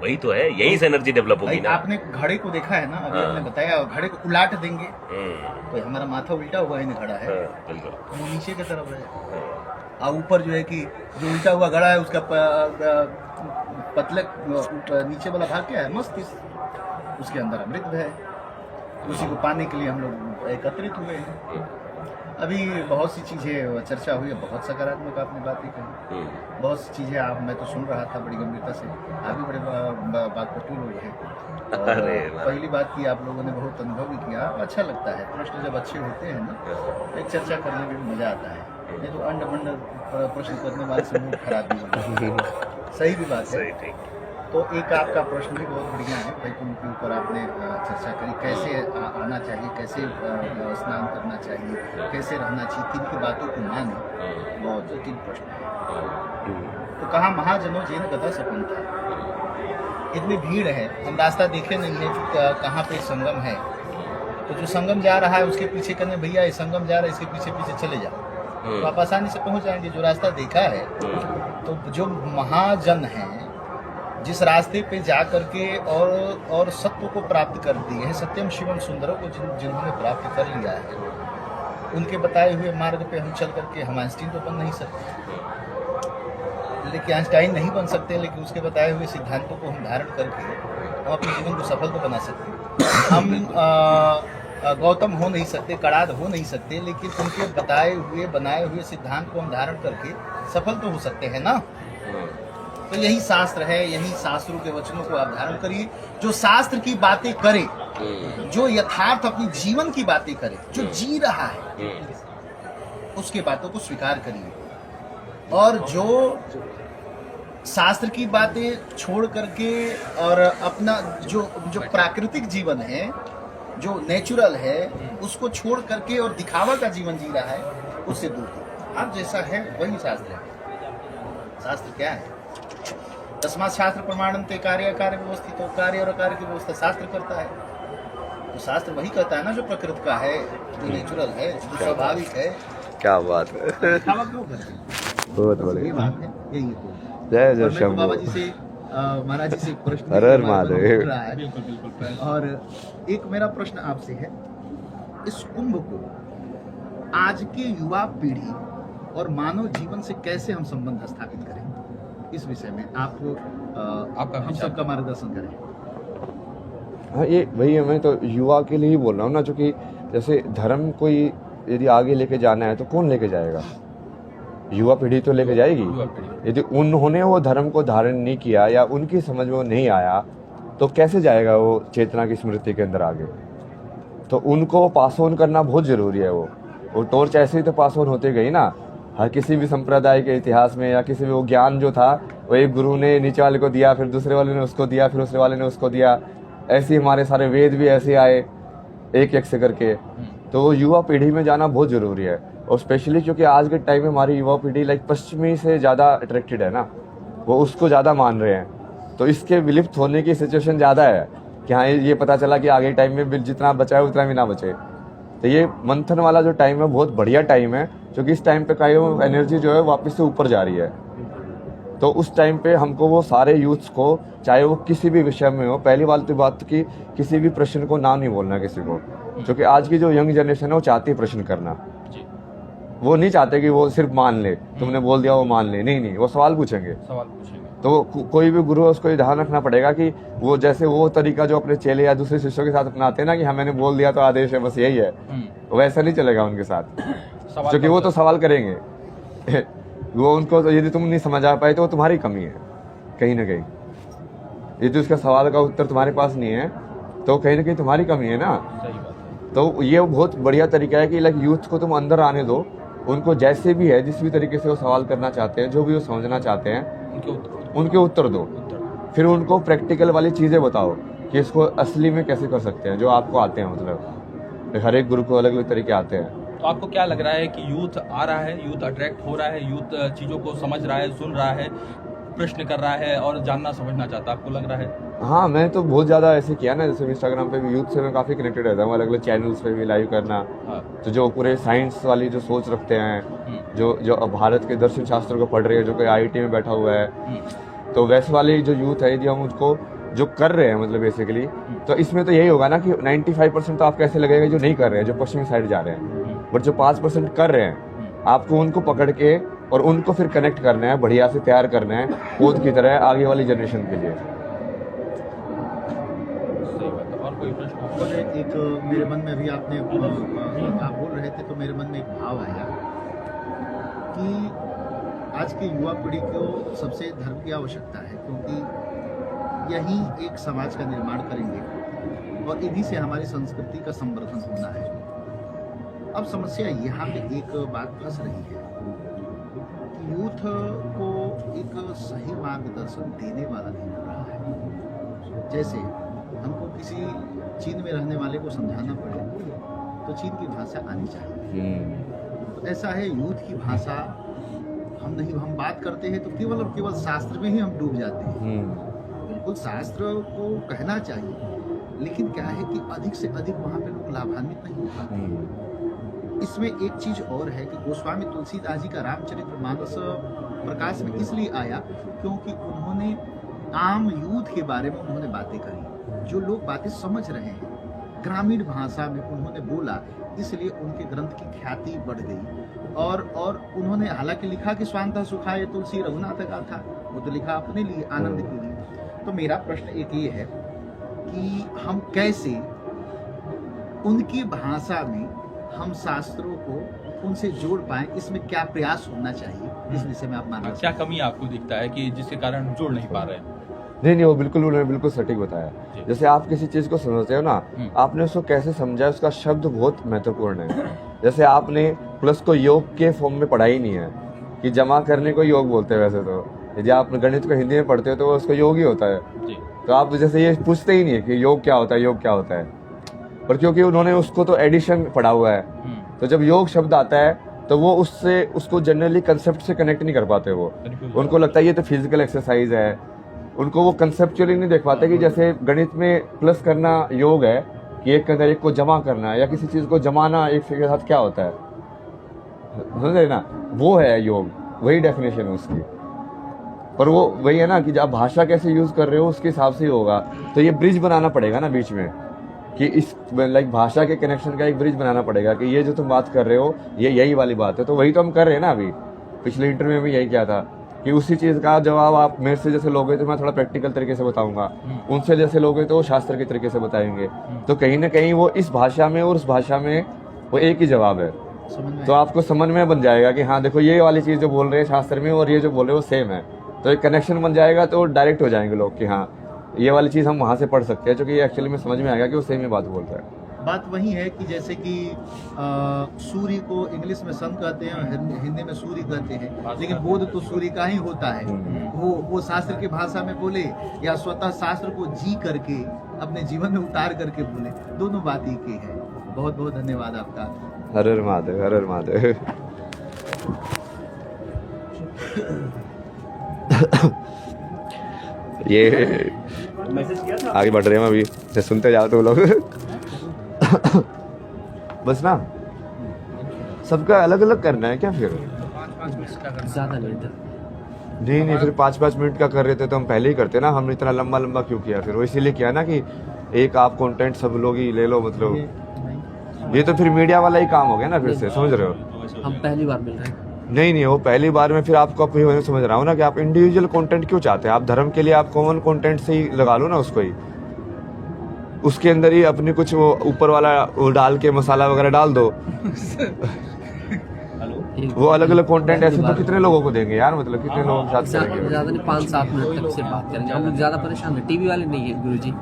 वही तो है, यही से एनर्जी डेवलप होगी ना। आपने घड़े को देखा है ना, अभी आपने बताया, घड़े को उलाट देंगे तो हमारा माथा उल्टा हुआ ही घड़ा है, वो नीचे की तरफ है, और ऊपर जो है कि जो उल्टा हुआ घड़ा है उसका पतले नीचे वाला भाग क्या है? मस्तिष्क, उसके अंदर अमृत है, उसी को पाने के लिए हम लोग एकत्रित हुए हैं। अभी बहुत सी चीज़ें चर्चा हुई है, बहुत सकारात्मक आपने बातें कही, बहुत सी चीज़ें आप मैं तो सुन रहा था बड़ी गंभीरता से, आप भी बड़े बातपटू लोग हैं। पहली बात की आप लोगों ने बहुत अनुभव भी किया, अच्छा लगता है। प्रश्न जब अच्छे होते हैं ना, एक चर्चा करने में भी मजा आता है, नहीं तो अंड मंड प्रश्न करने वाले से मूड खराब भी होगा। सही भी बात है। तो एक आपका प्रश्न भी बहुत बढ़िया है भाई, उनके ऊपर आपने चर्चा करी, कैसे आना चाहिए, कैसे स्नान करना चाहिए, कैसे रहना चाहिए, तीन की बातों को माने, बहुत जटिल प्रश्न है। तो कहा महाजनों जेन गता सपन था, इतनी भीड़ है, हम रास्ता देखे नहीं है कहाँ पे संगम है, तो जो संगम जा रहा है उसके पीछे कहने भैया ये संगम जा रहा है, इसके पीछे पीछे चले जाओ, तो आप आसानी से पहुँच जाएंगे। जो रास्ता देखा है, तो जो महाजन हैं जिस रास्ते पे जा करके और सत्व को प्राप्त कर दिए हैं, सत्यम शिवम सुंदरों को जिन्होंने प्राप्त कर लिया है, उनके बताए हुए मार्ग पे हम चल करके हम आइंस्टीन तो बन नहीं सकते, लेकिन आइंस्टाइन नहीं बन सकते, लेकिन उसके बताए हुए सिद्धांतों को हम धारण करके हम अपने जीवन को सफल तो बना सकते हैं। हम गौतम हो नहीं सकते, कड़ाद हो नहीं सकते, लेकिन उनके बताए हुए बनाए हुए सिद्धांत को हम धारण करके सफल तो हो सकते हैं ना। तो यही शास्त्र है, यही शास्त्रों के वचनों को आप धारण करिए। जो शास्त्र की बातें करे, जो यथार्थ अपनी जीवन की बातें करे, जो जी रहा है, उसके बातों को स्वीकार करिए। और जो शास्त्र की बातें छोड़ करके और अपना जो प्राकृतिक जीवन है, जो नेचुरल है, उसको छोड़ करके और दिखावा का जीवन जी रहा है, उससे दूर। आप जैसा है वही शास्त्र है। शास्त्र क्या है? तस्मात् शास्त्र प्रमाणन्ते कार्य कार्य व्यवस्थित हो, कार्य और कार्य की व्यवस्था शास्त्र करता है। तो शास्त्र वही कहता है ना जो प्रकृति का है, जो नेचुरल है, जो स्वाभाविक है। क्या बात है, दिखावा क्यों करते हैं? बहुत ये बढ़िया। बात है, यही है तो। जय और जय मेरे को बाबा शंभू। जी से महाराज जी से एक प्रश्न हर हर हमारे मन में महादेव। उठ रहा है। बिल्कुल बिल्कुल। और एक मेरा प्रश्न आपसे है, इस कुंभ को आज के युवा पीढ़ी और मानव जीवन से कैसे हम संबंध स्थापित करें, इस विषय में आप आपका हम विचार। सबका मार्गदर्शन करें। हाँ, ये वही है, मैं तो युवा के लिए ही बोल रहा हूँ ना, क्योंकि जैसे धर्म कोई यदि आगे लेके जाना है तो कौन लेके जाएगा? युवा पीढ़ी तो लेके जाएगी। युवा पीढ़ी। यदि उन्होंने वो धर्म को धारण नहीं किया या उनकी समझ में वो नहीं आया तो कैसे जाएगा वो चेतना की स्मृति के अंदर आगे? तो उनको पास ऑन करना बहुत जरूरी है। वो टॉर्च ऐसे ही तो पास ऑन होती गई ना। हर किसी भी संप्रदाय के इतिहास में या किसी भी वो ज्ञान जो था वो एक गुरु ने नीचे वाले को दिया, फिर दूसरे वाले ने उसको दिया, फिर दूसरे वाले ने उसको दिया। ऐसे ही हमारे सारे वेद भी ऐसे आए एक एक से करके। तो वो युवा पीढ़ी में जाना बहुत जरूरी है, और स्पेशली क्योंकि आज के टाइम में हमारी युवा पीढ़ी लाइक पश्चिमी से ज़्यादा अट्रैक्टेड है ना, वो उसको ज़्यादा मान रहे हैं। तो इसके विलुप्त होने की सिचुएशन ज़्यादा है कि हाँ, ये पता चला कि आगे टाइम में जितना बचा है उतना भी ना बचे। तो ये मंथन वाला जो टाइम है बहुत बढ़िया टाइम है, क्योंकि इस टाइम पे का एनर्जी जो है वापस से ऊपर जा रही है। तो उस टाइम पे हमको वो सारे यूथ्स को, चाहे वो किसी भी विषय में हो, पहली बात की किसी भी प्रश्न को ना नहीं बोलना किसी को, क्योंकि आज की जो यंग जनरेशन है वो चाहती है प्रश्न करना। जी। वो नहीं चाहते कि वो सिर्फ मान ले, तुमने बोल दिया वो मान ले, नहीं, वो सवाल पूछेंगे। सवाल पूछेंगे। तो कोई भी गुरु है उसको ये ध्यान रखना पड़ेगा कि वो जैसे वो तरीका जो अपने चेले या दूसरे शिष्यों के साथ अपनाते हैं ना कि हाँ मैंने बोल दिया तो आदेश है, बस यही है, वैसा नहीं चलेगा उनके साथ, क्योंकि वो तो सवाल करेंगे। वो उनको तो यदि तुम नहीं समझ आ पाए तो वो तुम्हारी कमी है कहीं ना कहीं। यदि उसका सवाल का उत्तर तुम्हारे पास नहीं है तो कहीं ना कहीं तुम्हारी कमी है ना। सही बात है। तो ये बहुत बढ़िया तरीका है कि लाइक यूथ को तुम अंदर आने दो, उनको जैसे भी है, जिस भी तरीके से वो सवाल करना चाहते हैं, जो भी वो समझना चाहते हैं, उनके उत्तर दो। फिर उनको प्रैक्टिकल वाली चीज़ें बताओ कि इसको असली में कैसे कर सकते हैं, जो आपको आते हैं। मतलब हर एक गुरु को अलग अलग तरीके आते हैं। तो आपको क्या लग रहा है कि यूथ आ रहा है, यूथ अट्रैक्ट हो रहा है, यूथ चीज़ों को समझ रहा है, सुन रहा है, प्रश्न कर रहा है और जानना समझना चाहता है? आपको लग रहा है? हाँ, मैं तो बहुत ज़्यादा ऐसे किया ना, जैसे इंस्टाग्राम पे भी यूथ से मैं काफ़ी कनेक्टेड रहता हूँ, अलग अलग चैनल्स पे भी लाइव करना। हाँ। तो जो पूरे साइंस वाली जो सोच रखते हैं, जो भारत के दर्शन शास्त्र को पढ़ रहे हैं, जो कोई IIT में बैठा हुआ है, तो वैसे वाले जो यूथ है यदि हम उसको जो कर रहे हैं मतलब बेसिकली, तो इसमें तो यही होगा ना कि 95% तो आपको ऐसे लगेगा जो नहीं कर रहे हैं, जो पश्चिमी साइड जा रहे हैं। बट जो 5% कर रहे हैं, आपको उनको पकड़ के और उनको फिर कनेक्ट करना है, बढ़िया से तैयार करना है पौध की तरह आगे वाली जनरेशन के लिए। सही बात है। और कोई प्रश्न? और एक मेरे मन में अभी आप बोल रहे थे तो मेरे मन में एक भाव आया कि आज की युवा पीढ़ी को सबसे धर्म की आवश्यकता है, क्योंकि यही एक समाज का निर्माण करेंगे और इन्हीं से हमारी संस्कृति का संवर्धन होना है। अब समस्या यहाँ पे एक बात फंस रही है कि यूथ को एक सही मार्गदर्शन देने वाला नहीं मिल रहा है। जैसे हमको किसी चीन में रहने वाले को समझाना पड़े तो चीन की भाषा आनी चाहिए। तो ऐसा है, यूथ की भाषा हम बात करते हैं तो केवल और केवल शास्त्र में ही हम डूब जाते हैं। बिल्कुल शास्त्र को कहना चाहिए, लेकिन क्या है कि अधिक से अधिक वहाँ पे लोग लाभान्वित नहीं हो पाते। इसमें एक चीज और है कि गोस्वामी तुलसीदास जी का रामचरितमानस प्रकाश में इसलिए आया क्योंकि उन्होंने आम यूथ के बारे में उन्होंने बातें करी, जो लोग बातें समझ रहे हैं, ग्रामीण भाषा में उन्होंने बोला, इसलिए उनके ग्रंथ की ख्याति बढ़ गई। और उन्होंने हालांकि लिखा कि स्वांतः सुखाय तुलसी रघुनाथ का था, वो तो लिखा अपने लिए, आनंद के लिए। तो मेरा प्रश्न एक ये है कि हम कैसे उनकी भाषा में हम शास्त्रों को उनसे जोड़ पाएं, इसमें क्या प्रयास होना चाहिए, इस विषय में आप मानना क्या कमी आपको दिखता है कि जिसके कारण जोड़ नहीं पा रहे हैं? नहीं, वो बिल्कुल उन्होंने बिल्कुल सटीक बताया। जैसे आप किसी चीज़ को समझते हो ना, आपने उसको कैसे समझा, उसका शब्द बहुत महत्वपूर्ण है। जैसे आपने प्लस को योग के फॉर्म में पढ़ा ही नहीं है कि जमा करने को योग बोलते हैं। वैसे तो यदि आप गणित को हिंदी में पढ़ते हो तो उसको योग ही होता है। तो आप जैसे ये पूछते ही नहीं है कि योग क्या होता है, योग क्या होता है, पर क्योंकि उन्होंने उसको तो एडिशन पढ़ा हुआ है, तो जब योग शब्द आता है तो वो उसको जनरली कंसेप्ट से कनेक्ट नहीं कर पाते। वो उनको लगता है ये तो फिजिकल एक्सरसाइज है, उनको वो कंसेप्चुअली नहीं देख पाते कि जैसे गणित में प्लस करना योग है कि एक के अंदर एक को जमा करना है, या किसी चीज को जमाना एक के साथ क्या होता है, समझ रहे ना, वो है योग, वही डेफिनेशन है उसकी। पर वो वही है ना कि आप भाषा कैसे यूज कर रहे हो उसके हिसाब से ही होगा। तो ये ब्रिज बनाना पड़ेगा ना बीच में, कि इस लाइक भाषा के कनेक्शन का एक ब्रिज बनाना पड़ेगा कि ये जो तुम बात कर रहे हो ये यही वाली बात है। तो वही तो हम कर रहे हैं ना। अभी पिछले इंटरव्यू में भी यही किया था कि उसी चीज का जवाब आप मेरे से जैसे लोगे तो मैं थोड़ा प्रैक्टिकल तरीके से बताऊंगा, उनसे जैसे लोगे तो वो शास्त्र के तरीके से बताएंगे। तो कहीं ना कहीं वो इस भाषा में और उस भाषा में वो एक ही जवाब है। तो आपको समझ में बन जाएगा कि हाँ देखो ये वाली चीज जो बोल रहे हैं शास्त्र में और ये जो बोल रहे हैं वो सेम है। तो एक कनेक्शन बन जाएगा तो डायरेक्ट हो जाएंगे लोग कि हाँ ये वाली चीज हम वहां से पढ़ सकते हैं, क्योंकि ये एक्चुअली में समझ में आएगा कि वो सेम ही बात बोल रहा है। बात वही है कि जैसे कि सूर्य को इंग्लिश में सन कहते हैं और हिंदी में सूर्य कहते हैं, लेकिन बोध तो सूर्य का ही होता है। वो शास्त्र की भाषा में बोले या स्वतः शास्त्र को जी करके अपने जीवन में उतार करके बोले, दोनों बात एक ही है। बहुत बहुत धन्यवाद आपका। हर हर महादेव, हर हर महादेव। ये मैसेज किया था आगे बढ़ रहे हैं अभी, सुनते जाओ तो लोग। बस ना सबका अलग अलग करना है क्या फिर? ज़्यादा नहीं नहीं फिर 5-5 मिनट का कर रहे थे तो हम पहले ही करते ना। हमने इतना लंबा लंबा क्यों किया? फिर वो इसीलिए किया ना कि एक आप कंटेंट सब लोग ही ले लो। मतलब ये तो फिर मीडिया वाला ही काम हो गया ना फिर से, समझ रहे हो? हम पहली बार मिल रहे हैं। नहीं वो पहली बार में फिर आपको अपनी समझ रहा हूँ ना कि आप इंडिविजुअल कंटेंट क्यों चाहते हैं। आप धर्म के लिए आप कॉमन कंटेंट से ही लगा लो ना उसको ही, उसके अंदर ही अपनी कुछ वो ऊपर वाला वो डाल के मसाला वगैरह डाल दो। वो अलग अलग कंटेंट ऐसे तो कितने लोगों को देंगे यार? मतलब कितने लोगों के साथ करेंगे? ज़्यादा नहीं 5-7 मिनट तक सिर्फ बात करेंगे। हम लोग ज़्यादा परेशान है, टीवी वाले नहीं है गुरुजी,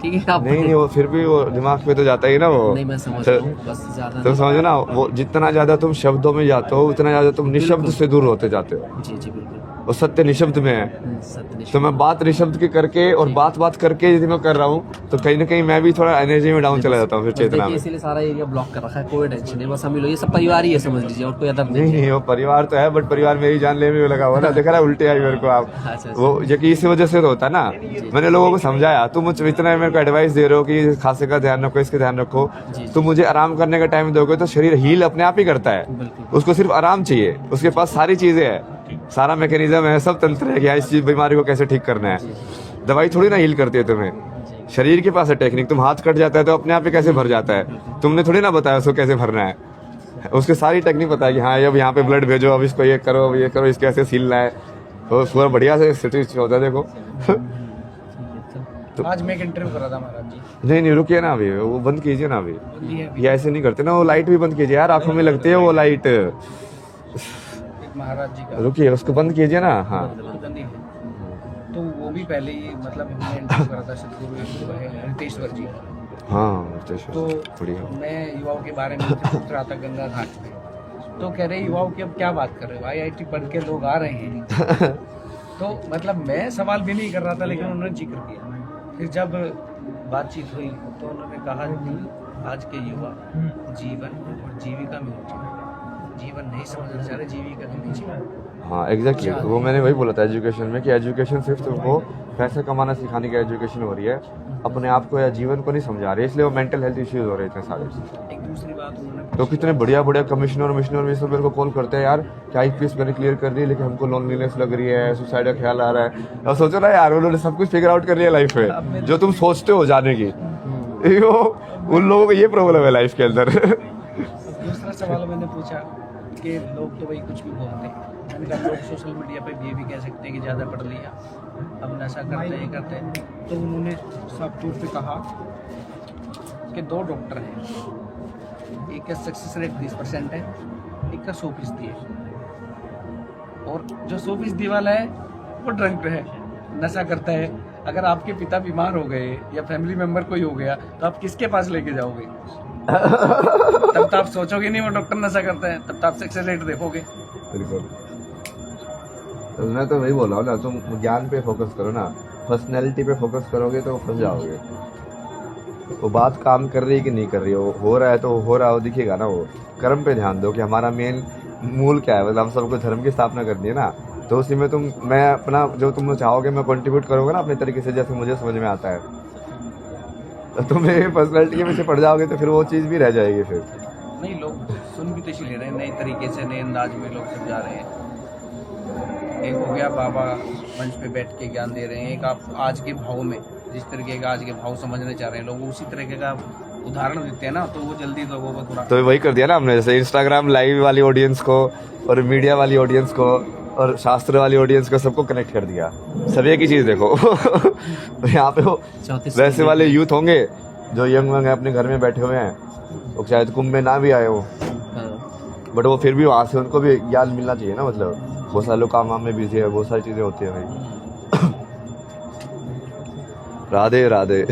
ठीक है आप? नहीं वो फिर भी वो दिमाग पे तो जाता ही ना वो। नहीं मैं समझ रहा हूँ, बस ज़्यादा तो समझो ना, वो जितना ज्यादा तुम शब्दों में जाते हो उतना ज्यादा तुम निशब्द से दूर होते जाते हो। जी बिल्कुल, और सत्य निशब्द में है। सत्य तो मैं बात निशब्द की करके और बात करके यदि मैं कर रहा हूँ तो कहीं ना कहीं मैं भी थोड़ा एनर्जी में डाउन चला जाता हूँ फिर चेतना में। इसीलिए सारा एरिया ब्लॉक कर रखा है, कोई टेंशन नहीं, बस हम लोग ये सब परिवार ही है समझ लीजिए, और कोई अदर नहीं। नहीं वो परिवार तो है, बट परिवार मेरी जान लेने में लगा हुआ ना। देखा ना उल्टे आई मेरे को आप। अच्छा। वो ये कि इसी वजह से तो होता ना। मैंने लोगों को समझाया, तुम मुझे इतना मेरे को एडवाइस दे रहे हो कि खांसे का ध्यान रखो, इसका ध्यान रखो। तुम मुझे आराम करने का टाइम दोगे तो शरीर हील अपने आप ही करता है। उसको सिर्फ आराम चाहिए, उसके पास सारी चीजें है, सारा मैकेनिज्म है, सब तंत्र है कि इस चीज बीमारी को कैसे ठीक करना है। दवाई थोड़ी ना हील करती है तुम्हें, शरीर के पास है टेक्निक। तुम हाथ कट जाता है तो अपने आप ही कैसे भर जाता है, तुमने थोड़ी ना बताया उसको कैसे भरना है। उसके सारी टेक्निक पता है कि हाँ अब यहाँ पे ब्लड भेजो, अब इसको ये करो, अब ये करो, इसके ऐसे सीलना है। तो पूरा बढ़िया से स्थिति होता है। देखो तो आज मैं एक इंटरव्यू कर रहा था महाराज जी। नहीं रुकिए ना अभी, वो बंद कीजिए ना अभी। ये ऐसे नहीं करते ना, वो लाइट भी बंद कीजिए यार, आंखों में लगती है वो लाइट। महाराज जी का रुकिए उसको बंद कीजिए ना। हाँ तो वो भी पहले ही मतलब मैं इंटरव्यू कर रहा था सदगुरु रितेश्वर जी। हाँ तो मैं युवाओं के बारे में पूछ रहा था गंगा घाट पे, तो कह रहे युवाओं की अब क्या बात कर रहे हो, IIT पढ़ के लोग आ रहे हैं। तो मतलब मैं सवाल भी नहीं कर रहा था, लेकिन उन्होंने जिक्र किया। फिर जब बातचीत हुई तो उन्होंने कहा कि आज के युवा जीवन और जीविका में उलझे, जीवन नहीं समझना चाह रहे, जीविका के पीछे। हाँ एग्जैक्टली, वो मैंने वही बोला था एजुकेशन में कि एजुकेशन सिर्फ तुमको पैसे कमाना सिखाने की एजुकेशन हो रही है, अपने आप को या जीवन को नहीं समझा रही, इसलिए वो मेंटल हेल्थ इश्यूज हो रहे थे सारे। एक दूसरी बात उन्होंने तो कितने बढ़िया कमिश्नर में सब मेरे को कॉल करते हैं यार कि IPS मैंने क्लियर कर दी, लेकिन हमको लोनलीनेस लग रही है, सुसाइड का ख्याल आ रहा है। और सोचो ना यार, उन्होंने सब कुछ फिगर आउट कर लिया लाइफ में, जो तुम सोचते हो जाने की। उन लोगों को ये प्रॉब्लम है लाइफ के अंदर। दूसरा सवाल मैंने पूछा कि लोग तो भाई कुछ भी बोलते हैं। मैंने कहा लोग सोशल मीडिया पे ये भी कह सकते हैं कि ज़्यादा पढ़ लिया, अब नशा करते हैं, ये करते हैं। तो उन्होंने साफ तौर पे कहा कि 2 डॉक्टर हैं, एक का सक्सेस रेट 20% है, एक का 100% है। और जो 100% वाला है वो ड्रंक है, नशा करता है। अगर आपके पिता बीमार हो गए या फैमिली मेम्बर कोई हो गया तो आप किसके पास लेके जाओगे? तब तो आप सोचोगे नहीं वो डॉक्टर नशा करता है, तब तो आप सक्सेस रेट देखोगे। बिल्कुल, तो मैं तो वही बोल रहा हूँ ना, तुम ज्ञान पे फोकस करो ना, पर्सनैलिटी पे फोकस करोगे तो फंस जाओगे। वो बात काम कर रही है कि नहीं कर रही हो रहा है तो हो रहा हो दिखेगा ना। वो कर्म पे ध्यान दो कि हमारा मेन मूल क्या है। मतलब हम सबको धर्म की स्थापना करनी है ना, तो उसी में मैं अपना जो तुम चाहोगे मैं कंट्रीब्यूट करूँगा ना अपने तरीके से, जैसे मुझे समझ में आता है। तो तुम मेरी पर्सनैलिटी के पीछे पड़ जाओगे तो फिर वो चीज़ भी रह जाएगी फिर। नहीं, लोग सुन भी तो इसी ले रहे हैं, नए तरीके से नए अंदाज में लोग सब जा रहे हैं। एक हो गया बाबा मंच पे बैठ के ज्ञान दे रहे हैं, एक आप आज के भाव में जिस तरीके का आज के भाव समझना चाह रहे हैं लोग, उसी तरीके का उदाहरण देते हैं ना, तो वो जल्दी लोगों को थोड़ा तो वही कर दिया ना हमने, जैसे इंस्टाग्राम लाइव वाली ऑडियंस को और मीडिया वाली ऑडियंस को और शास्त्र वाली ऑडियंस को सबको कनेक्ट कर दिया। सब एक ही चीज़ देखो। तो यहाँ पे वो वैसे वाले यूथ होंगे जो यंग वंग है अपने घर में बैठे हुए हैं, वो शायद कुंभ में ना भी आए हो, बट वो फिर भी वहाँ से उनको भी ज्ञान मिलना चाहिए ना। मतलब बहुत सारे लोग काम में बिजी है, बहुत सारी चीज़ें होती है भाई। Radhe Radhe.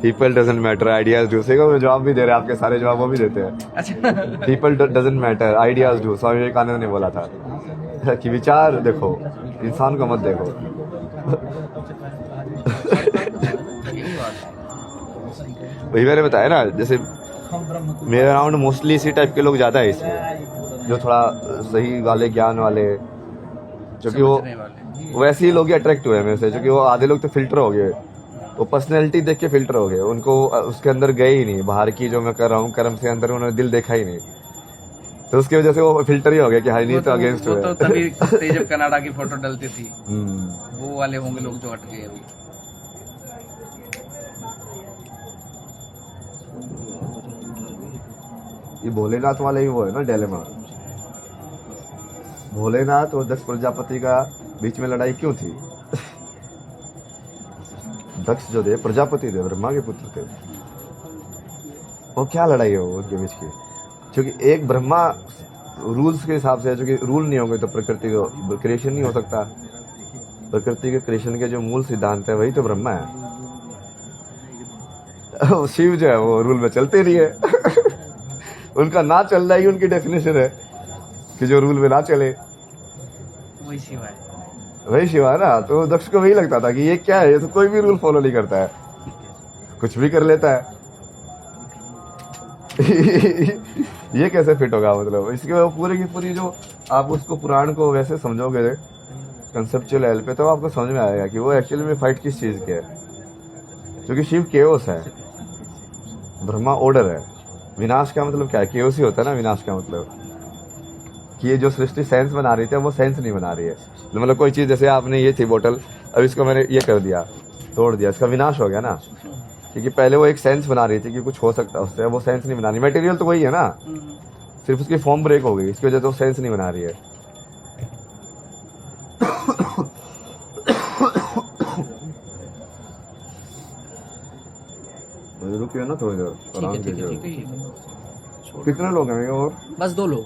People doesn't matter, ideas do. से वो जवाब भी दे रहे हैं, आपके सारे जवाब वो भी देते हैं। अच्छा people doesn't matter, ideas do. Swami Vivekananda ने बोला था कि विचार देखो, इंसान को मत देखो। यही बात है। वही मैंने बताया ना, जैसे मेरे अराउंड मोस्टली इसी टाइप के लोग ज़्यादा है इसमें, जो थोड़ा सही वाले ज्ञान वाले, जो कि वो समझने वाले। वैसे ही लोग ही अट्रैक्ट हुए मेरे से, क्योंकि वो आधे लोग तो फिल्टर हो गए, वो पर्सनैलिटी देख के फिल्टर हो गए, उनको उसके अंदर गए ही नहीं, बाहर की जो मैं कर रहा हूँ कर्म से अंदर उन्होंने दिल देखा ही नहीं, तो उसकी वजह से वो फिल्टर ही हो गया कि हाँ नहीं तो अगेंस्ट वो हुए। तो तभी जब कनाडा की फोटो डलती थी, वो वाले होंगे लोग जो हट गए अभी। ये भोलेनाथ वाला ही वो है ना डिलेमा। भोलेनाथ और दक्ष प्रजापति का बीच में लड़ाई क्यों थी? दक्ष जो थे प्रजापति थे, ब्रह्मा के पुत्र थे, वो क्या लड़ाई है वो उनके बीच की? क्योंकि एक ब्रह्मा रूल्स के हिसाब से, जो कि रूल नहीं होंगे तो प्रकृति को क्रिएशन नहीं हो सकता। प्रकृति के क्रिएशन के जो मूल सिद्धांत है वही तो ब्रह्मा है। शिव जो है वो रूल में चलते नहीं है। उनका ना चलना ही उनकी डेफिनेशन है कि जो रूल में ना चले वही शिवा है। वही शिवा है ना। तो दक्ष को वही लगता था कि ये क्या है, ये तो कोई भी रूल फॉलो नहीं करता है, कुछ भी कर लेता है। ये कैसे फिट होगा? मतलब इसके पूरी की पूरी जो आप उसको पुराण को वैसे समझोगे कंसेप्चुअल लेवल पे, तो आपको समझ में आएगा कि वो एक्चुअली में फाइट किस चीज के है। क्योंकि शिव केओस है, ब्रह्मा ऑर्डर है। विनाश का मतलब क्या है? केओस ही होता है ना विनाश का मतलब, कि ये जो सृष्टि सेंस बना रही थी वो सेंस नहीं बना रही है। मतलब कोई चीज, जैसे आपने ये थी बोतल, अब इसको मैंने ये कर दिया, तोड़ दिया, इसका विनाश हो गया ना। क्योंकि पहले वो एक सेंस बना रही थी कि कुछ हो सकता है उससे, वो सेंस नहीं बना रही। मटेरियल तो वही है ना, सिर्फ उसकी फॉर्म ब्रेक हो गई, इसकी वजह से वो सेंस नहीं बना रही है। रुकिए ना थोड़ी देर, आराम कीजिए। कितने लोग हैं और? बस 2 लोग।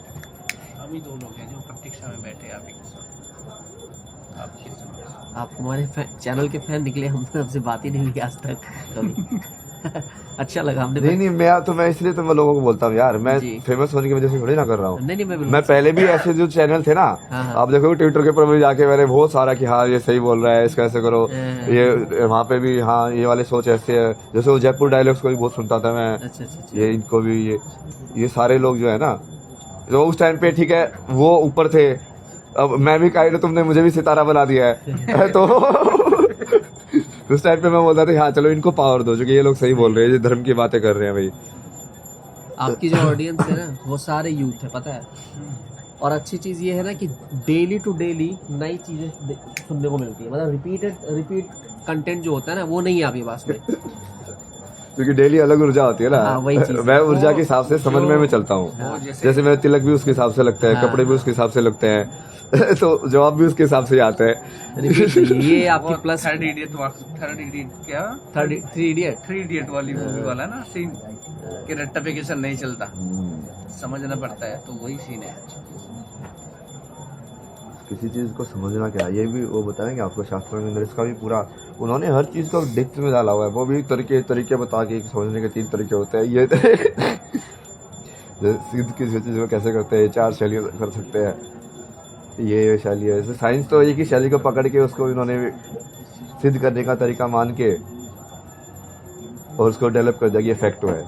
अभी 2 लोग हैं जो प्रतीक्षा में बैठे हैं आपके साथ। आपके साथ आप हमारे चैनल के फैन निकले, हमने आपसे बात ही नहीं की आज तक कभी। अच्छा लगा हमने। नहीं मैं इसलिए तो मैं लोगों को बोलता हूँ यार, मैं फेमस होने की वजह से थोड़ी ना कर रहा हूँ। नहीं मैं पहले भी ऐसे जो चैनल थे ना, आप देखोगे ट्विटर के ऊपर भी जाके मैंने बहुत सारा कि हाँ ये सही बोल रहा है, इसका ऐसे करो, ये वहाँ पे भी हाँ ये वाले सोच ऐसे है। जैसे वो जयपुर डायलॉग्स को भी बहुत सुनता था मैं। अच्छा। ये इनको भी ये सारे लोग जो है ना, जो उस टाइम पे ठीक है वो ऊपर थे, अब मैं भी काइंड, तुमने मुझे भी सितारा बना दिया है। तो उस टाइम पे मैं बोलता था हाँ चलो इनको पावर दो, जो कि ये लोग सही बोल रहे हैं, ये धर्म की बातें कर रहे हैं भाई। आपकी जो ऑडियंस है ना वो सारे यूथ है, पता है। और अच्छी चीज ये है ना कि डेली टू डेली नई चीजें सुनने को मिलती है। मतलब रिपीट कंटेंट जो होता है ना वो नहीं है आपके पास में, क्योंकि डेली अलग ऊर्जा होती है ना। हाँ, वही चीज़। मैं ऊर्जा के हिसाब से समझ में मैं चलता हूँ। जैसे मेरा तिलक भी उसके हिसाब से लगता है, कपड़े भी उसके हिसाब से लगते हैं, तो जवाब भी उसके हिसाब से आते हैं। ये आपकी प्लस थर्ड इडियट वाली मूवी वाला ना सीन कि रेक्टिफिकेशन नहीं चलता, समझना पड़ता है, तो वही सीन है। किसी चीज को समझना क्या है, ये भी वो बताएंगे आपको शास्त्रों के अंदर। इसका भी पूरा उन्होंने हर चीज को डेप्थ में डाला हुआ है। वो भी तरीके बता के समझने के 3 तरीके होते हैं। ये सिद्ध किसी चीज को कैसे करते हैं, 4 शैली कर सकते हैं, ये शैली है। साइंस तो एक ही शैली को पकड़ के उसको इन्होंने सिद्ध करने का तरीका मान के और उसको डेवलप कर दिया कि ये फैक्ट है।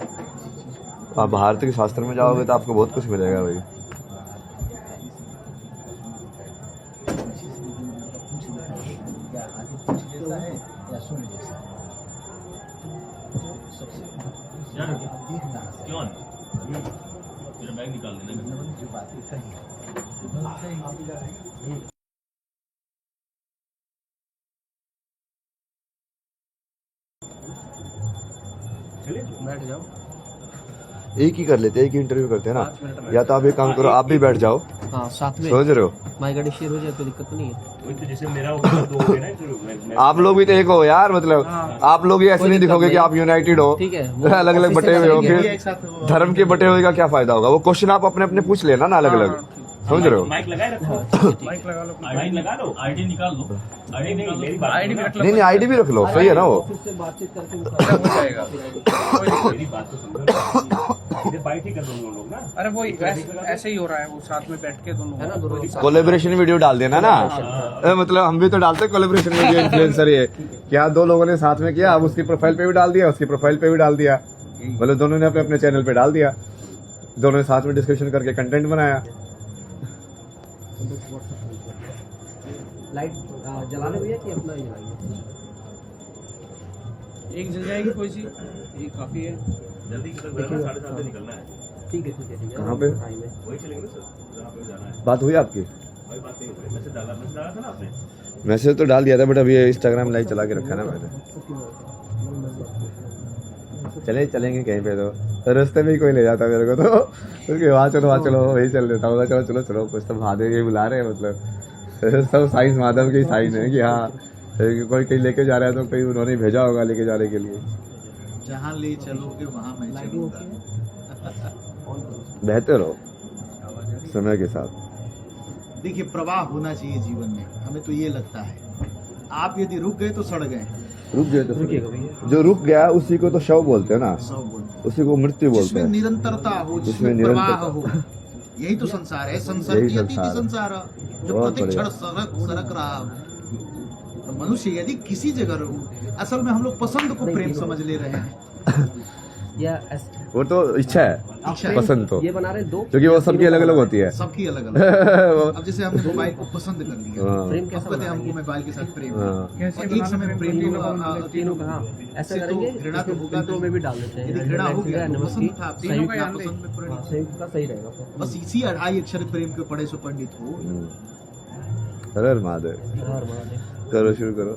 आप भारतीय शास्त्र में जाओगे तो आपको बहुत कुछ मिलेगा भाई। क्यों मेरा बैग निकाल देना जो बातें कही चलिए बैठ जाओ। एक ही कर लेते हैं, एक ही इंटरव्यू करते हैं 5 मिनट ना। बैठ या तो आप एक काम करो, आप भी बैठ जाओ, हाँ साथ में समझ रहे हो। माई गाड़ी शेयर हो जाए तो दिक्कत तो नहीं है। वही तो जैसे मेरा होगा तो हो गया ना इंटरव्यू। आप लोग भी तो एक हो यार, मतलब आप लोग ही ऐसे कोई नहीं दिक्कत दिखोगे कि नहीं। आप यूनाइटेड हो, ठीक है, वो अलग अलग ऑफिस से बटे हुए हो, करेंगे। फिर एक साथ वो- धर्म के बटे हुए का क्या फायदा होगा। वो क्वेश्चन आप अपने अपने पूछ लेना ना, अलग अलग, समझ रहे हो। माइक लगाए रखो, माइक लगा लो। माइक लगा लो, आईडी निकाल लो। आईडी नहीं, मेरी बात आईडी भी सुनो रख लो। नहीं नहीं, आईडी भी रख लो, सही है ना वो। ऑफिस से बातचीत करके हो जाएगा। ना। मेरी बात तो सुनो, इधर बाइट ही कर दो लोग ना। अरे वो ऐसे ही हो रहा है, वो साथ में बैठ के दोनों है ना, दोनों के साथ। कोलेब्रेशन वीडियो डाल देना ना। मतलब हम भी तो डालते हैं कोलेब्रेशन वीडियो, इन्फ्लुएंसर ये क्या दो लोगों ने साथ में किया, अब उसकी प्रोफाइल पे भी डाल दिया, उसकी प्रोफाइल पे भी डाल दिया, मतलब दोनों ने अपने अपने चैनल पे डाल दिया, दोनों ने साथ में डिस्कशन करके कंटेंट बनाया। लाइट जलाने भैया कि अपना ही जलाएंगे? एक जल जाएगी कोई सी, ये काफी है। जल्दी की तक 7:30 बजे निकलना है। ठीक है ठीक है ठीक है। कहाँ पे? टाइम है। वही चलेंगे सर, जहाँ पे जाना है। बात हुई आपकी? वही बात नहीं हुई। मैसेज डाला था ना आपने। मैसेज तो डाल दिया था, बट अभी इंस्टाग्राम लाइव चला के रखा है ना मैंने। चलेंगे कहीं पे तो रास्ते में ही कोई ले जाता मेरे को तो, क्योंकि वहाँ चलो वही चल देता हूँ, चलो कुछ तो महादेव ये बुला रहे हैं, मतलब सब साइंस माधव के साइन है कि हाँ कोई कहीं लेके जा रहा है तो कहीं उन्होंने भेजा होगा लेके जाने के लिए। जहाँ ले चलोगे वहाँ मैं चलूंगा। बेहतर हो समय के साथ। देखिए प्रवाह होना चाहिए जीवन में, हमें तो ये लगता है। आप यदि रुक गए तो सड़ गए, रुक गए तो जो रुक गया उसी को तो शव बोलते हैं ना, सब बोलते उसी को मृत्यु हैं। बोलते जिसमें हैं। निरंतरता हो, जिसमें जिसमें प्रवाह निरंतरता। हो, यही तो संसार है। संसार यही की अतिथि संसार है। संसार जो बहुत प्रत्येक बढ़िया। क्षण सरक रहा हो। तो मनुष्य यदि किसी जगह रहूं, असल में हम लोग पसंद को प्रेम समझ ले रहे हैं। या ऐसे वो तो इच्छा है, इच्छा है। पसंद तो, ये बना रहे दो, क्योंकि वो सबकी अलग अलग होती है। सबकी अलग अलग। अब जैसे हमने मोबाइल को पसंद कर लिया, हाँ, फ्रेम अब कैसा कहते हैं हमको बनाएंगे? मोबाइल के साथ प्रेम हाँ। है। और एक समय प्रेम तीनों का हाँ ऐसा इससे तो करेंगे, घृणा तो होगा इंट्रो में भी डाल देते हैं। यदि घृणा हो गया तो नमक पसंद की था, तीनों संयुक्त का था, याद पसंद में हाँ, परिणित। संयुक्त का सही रहेगा फिर। बस इसी 2.5 अक्षर प्रेम के पढ़े सो पंडित हो। हर हर महादेव। हर महादेव। करो, शुरू करो।